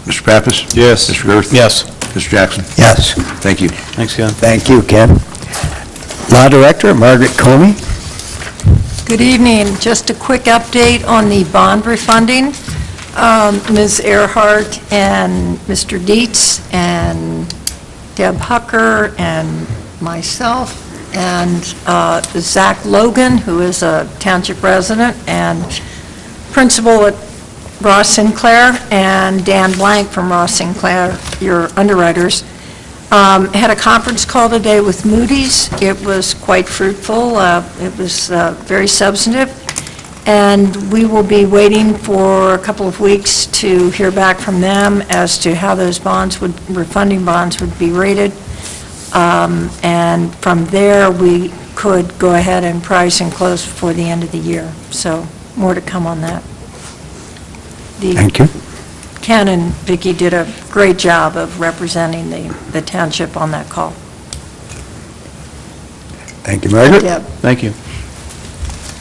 Mr. Pappas? Yes. Mr. Girth? Yes. Mr. Jackson? Yes. Thank you. Thanks, Ken. Thank you, Ken. Law Director, Margaret Comey. Good evening. Just a quick update on the bond refunding. Ms. Earhart and Mr. Dietz and Deb Hucker and myself and Zach Logan, who is a township resident and principal at Ross Sinclair, and Dan Blank from Ross Sinclair, your underwriters, had a conference call today with Moody's. It was quite fruitful. It was very substantive. And we will be waiting for a couple of weeks to hear back from them as to how those bonds refunding bonds would be rated. And from there, we could go ahead and price and close before the end of the year. So more to come on that. Thank you. Ken and Vicki did a great job of representing the township on that call. Thank you, Margaret. Deb. Thank you.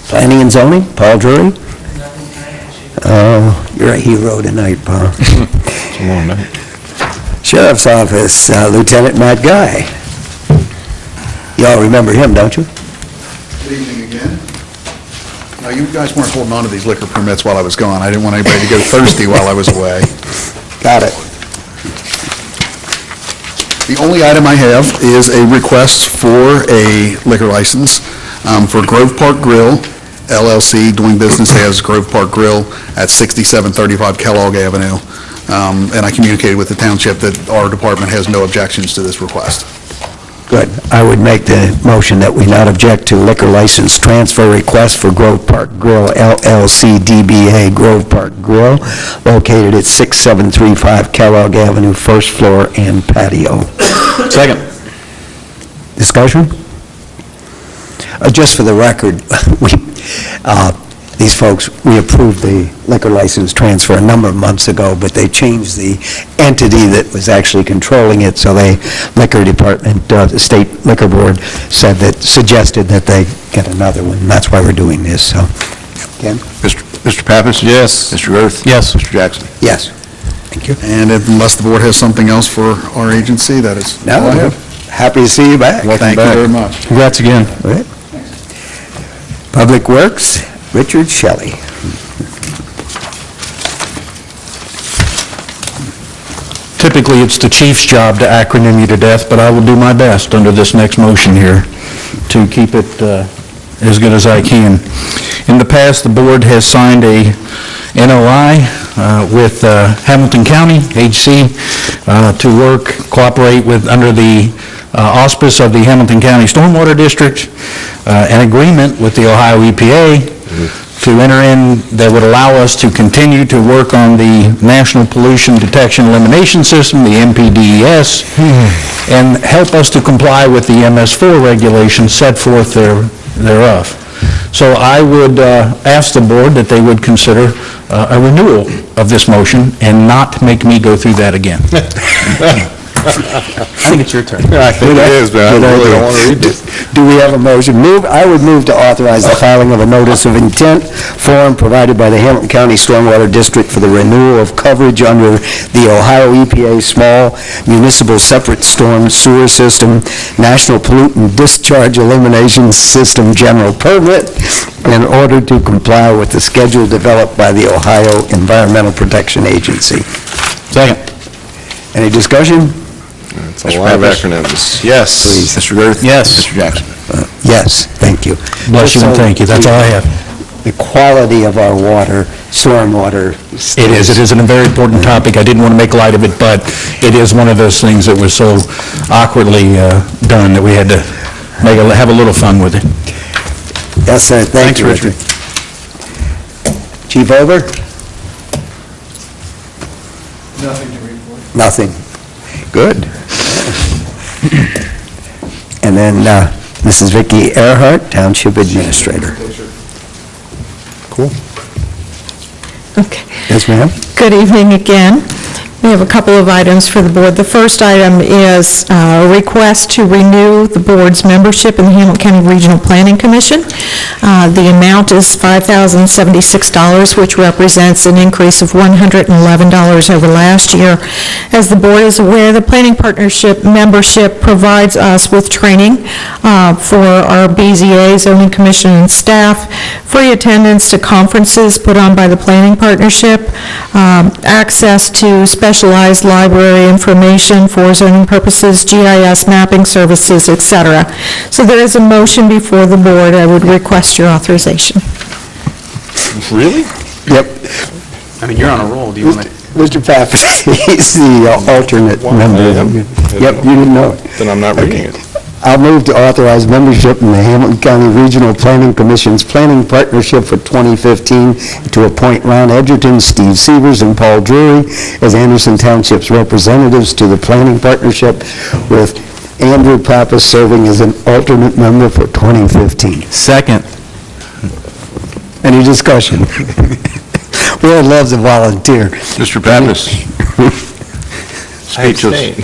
Planning and zoning, Paul Drury. Oh, you're a hero tonight, Paul. It's a long night. Sheriff's Office, Lieutenant Matt Guy. You all remember him, don't you? Good evening again. Now, you guys weren't holding on to these liquor permits while I was gone. I didn't want anybody to go thirsty while I was away. Got it. The only item I have is a request for a liquor license for Grove Park Grill, LLC, doing business as Grove Park Grill at 6735 Kellogg Avenue. And I communicated with the township that our department has no objections to this request. Good. I would make the motion that we not object to liquor license transfer request for Grove Park Grill, LLC, DBA Grove Park Grill, located at 6735 Kellogg Avenue, first floor and patio. Second. Discussion? Just for the record, these folks, we approved the liquor license transfer a number of months ago, but they changed the entity that was actually controlling it, so the liquor department, the state liquor board suggested that they get another one, and that's why we're doing this, so. Ken? Mr. Pappas? Yes. Mr. Girth? Yes. Mr. Jackson? Yes. Thank you. And unless the board has something else for our agency, that is all I have. Happy to see you back. Thank you very much. Congrats again. All right. Public Works, Richard Shelley. Typically, it's the chief's job to acronym you to death, but I will do my best under this next motion here to keep it as good as I can. In the past, the board has signed a NOI with Hamilton County, HC, to work, cooperate with, under the auspice of the Hamilton County Stormwater District, an agreement with the Ohio EPA to enter in that would allow us to continue to work on the National Pollution Detection Elimination System, the NPDES, and help us to comply with the MS4 regulations set forth thereof. So I would ask the board that they would consider a renewal of this motion and not make me go through that again. I think it's your turn. I think it is, but I really don't want to read this. Do we have a motion? I would move to authorize the filing of a notice of intent form provided by the Hamilton County Stormwater District for the renewal of coverage under the Ohio EPA Small Municipal Separate Storm Sewer System National Pollutant Discharge Elimination System General Permit in order to comply with the schedule developed by the Ohio Environmental Protection Agency. Second. Any discussion? It's a lot of acronyms. Yes. Please. Mr. Girth? Yes. Mr. Jackson? Yes, thank you. Bless you and thank you. That's all I have. The quality of our water, stormwater. It is a very important topic. I didn't want to make light of it, but it is one of those things that was so awkwardly done that we had to have a little fun with it. Yes, sir. Thanks, Richard. Chief Over? Nothing to report. Nothing. Good. And then Mrs. Vicki Earhart, Township Administrator. Cool. Okay. Yes, ma'am. Good evening again. We have a couple of items for the board. The first item is a request to renew the board's membership in the Hamilton County Regional Planning Commission. The amount is $5,076, which represents an increase of $111 over last year. As the board is aware, the Planning Partnership membership provides us with training for our BZA, Zoning Commission, and staff, free attendance to conferences put on by the Planning Partnership, access to specialized library information for zoning purposes, GIS mapping services, etc. So there is a motion before the board. I would request your authorization. Really? Yep. I mean, you're on a roll. Do you want to? Mr. Pappas, he's the alternate member. Yep, you didn't know it. Then I'm not reading it. I'll move to authorize membership in the Hamilton County Regional Planning Commission's Planning Partnership for 2015 to appoint Ron Edgerton, Steve Severs, and Paul Drury as Anderson Township's representatives to the Planning Partnership, with Andrew Pappas serving as an alternate member for 2015. Second. Any discussion? Will loves a volunteer. Mr. Pappas. Speechless.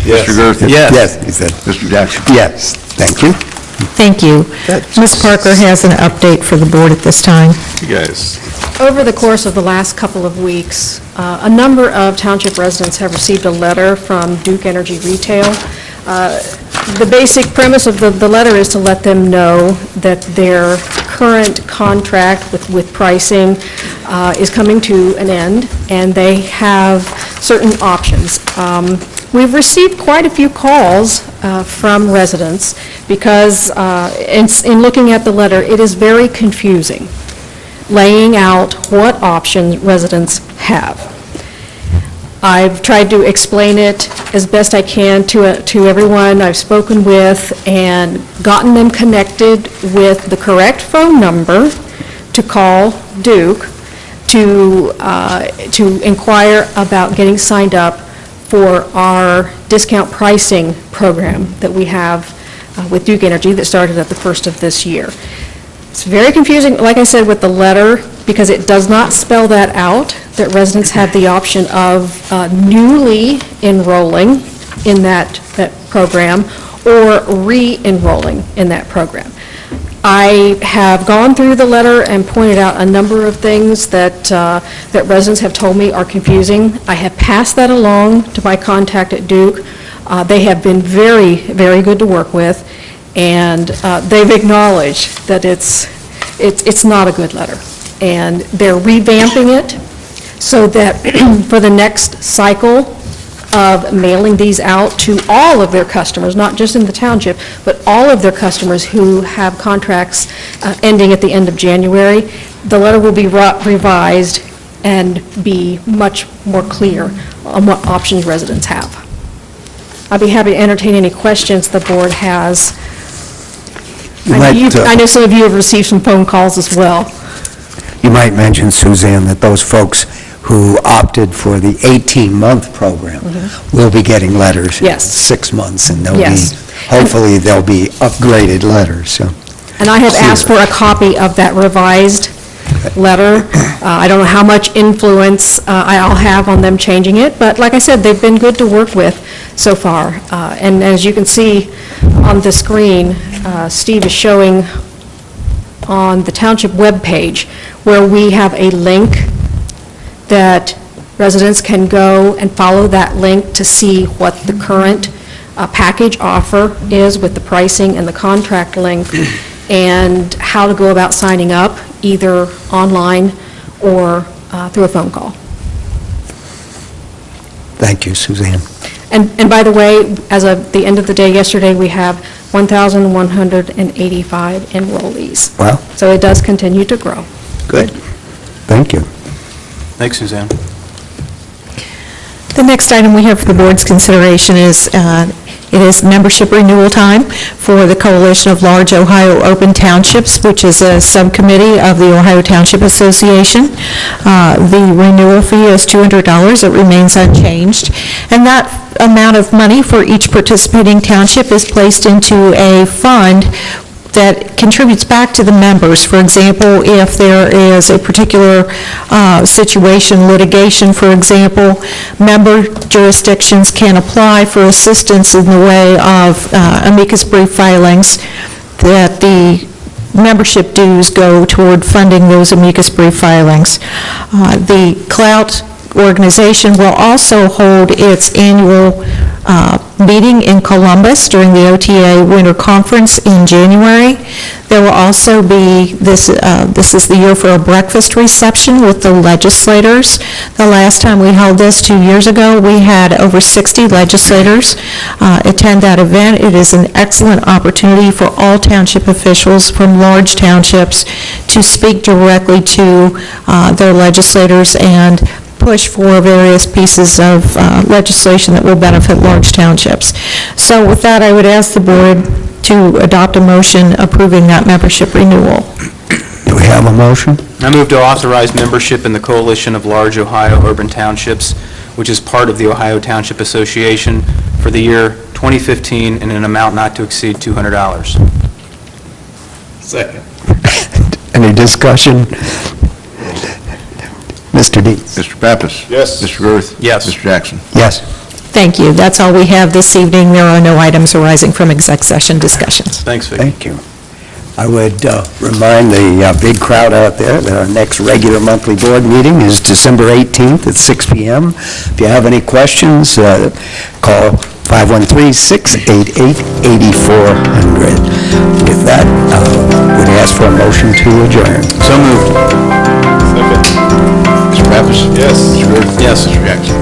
Yes. Mr. Gerth? Yes, he said. Mr. Jackson? Yes, thank you. Thank you. Ms. Parker has an update for the board at this time. You guys. Over the course of the last couple of weeks, a number of township residents have received a letter from Duke Energy Retail. The basic premise of the letter is to let them know that their current contract with pricing is coming to an end, and they have certain options. We've received quite a few calls from residents because in looking at the letter, it is very confusing, laying out what options residents have. I've tried to explain it as best I can to everyone I've spoken with and gotten them connected with the correct phone number to call Duke to inquire about getting signed up for our discount pricing program that we have with Duke Energy that started at the first of this year. It's very confusing, like I said, with the letter, because it does not spell that out, that residents have the option of newly enrolling in that program or re-enrolling in that program. I have gone through the letter and pointed out a number of things that residents have told me are confusing. I have passed that along to my contact at Duke. They have been very, very good to work with, and they've acknowledged that it's not a good letter. And they're revamping it so that for the next cycle of mailing these out to all of their customers, not just in the township, but all of their customers who have contracts ending at the end of January, the letter will be revised and be much more clear on what options residents have. I'd be happy to entertain any questions the board has. I know some of you have received some phone calls as well. You might mention, Suzanne, that those folks who opted for the 18-month program will be getting letters in 6 months, and they'll be, hopefully, they'll be upgraded letters. So. And I have asked for a copy of that revised letter. I don't know how much influence I'll have on them changing it, but like I said, they've been good to work with so far. And as you can see on the screen, Steve is showing on the township webpage where we have a link that residents can go and follow that link to see what the current package offer is with the pricing and the contract length, and how to go about signing up, either online or through a phone call. Thank you, Suzanne. And by the way, as of the end of the day yesterday, we have 1,185 enrollees. Wow. So it does continue to grow. Good. Thank you. Thanks, Suzanne. The next item we have for the board's consideration is, it is membership renewal time for the Coalition of Large Ohio Open Townships, which is a subcommittee of the Ohio Township Association. The renewal fee is $200. It remains unchanged. And that amount of money for each participating township is placed into a fund that contributes back to the members. For example, if there is a particular situation, litigation, for example, member jurisdictions can apply for assistance in the way of amicus brief filings, that the membership dues go toward funding those amicus brief filings. The Clout organization will also hold its annual meeting in Columbus during the OTA Winter Conference in January. There will also be, this is the year for a breakfast reception with the legislators. The last time we held this 2 years ago, we had over 60 legislators attend that event. It is an excellent opportunity for all township officials from large townships to speak directly to their legislators and push for various pieces of legislation that will benefit large townships. So with that, I would ask the board to adopt a motion approving that membership renewal. Do we have a motion? I move to authorize membership in the Coalition of Large Ohio Urban Townships, which is part of the Ohio Township Association, for the year 2015 in an amount not to exceed $200. Second. Any discussion? Mr. Dietz. Mr. Pappas. Yes. Mr. Girth. Yes. Mr. Jackson. Yes. Thank you. That's all we have this evening. There are no items arising from exec session discussions. Thanks, Vicki. Thank you. I would remind the big crowd out there that our next regular monthly board meeting is December 18th at 6 p.m. If you have any questions, call 513-688-8400. With that, would ask for a motion to adjourn. So moved. Second. Mr. Pappas. Yes. Mr. Girth. Yes. Mr. Jackson.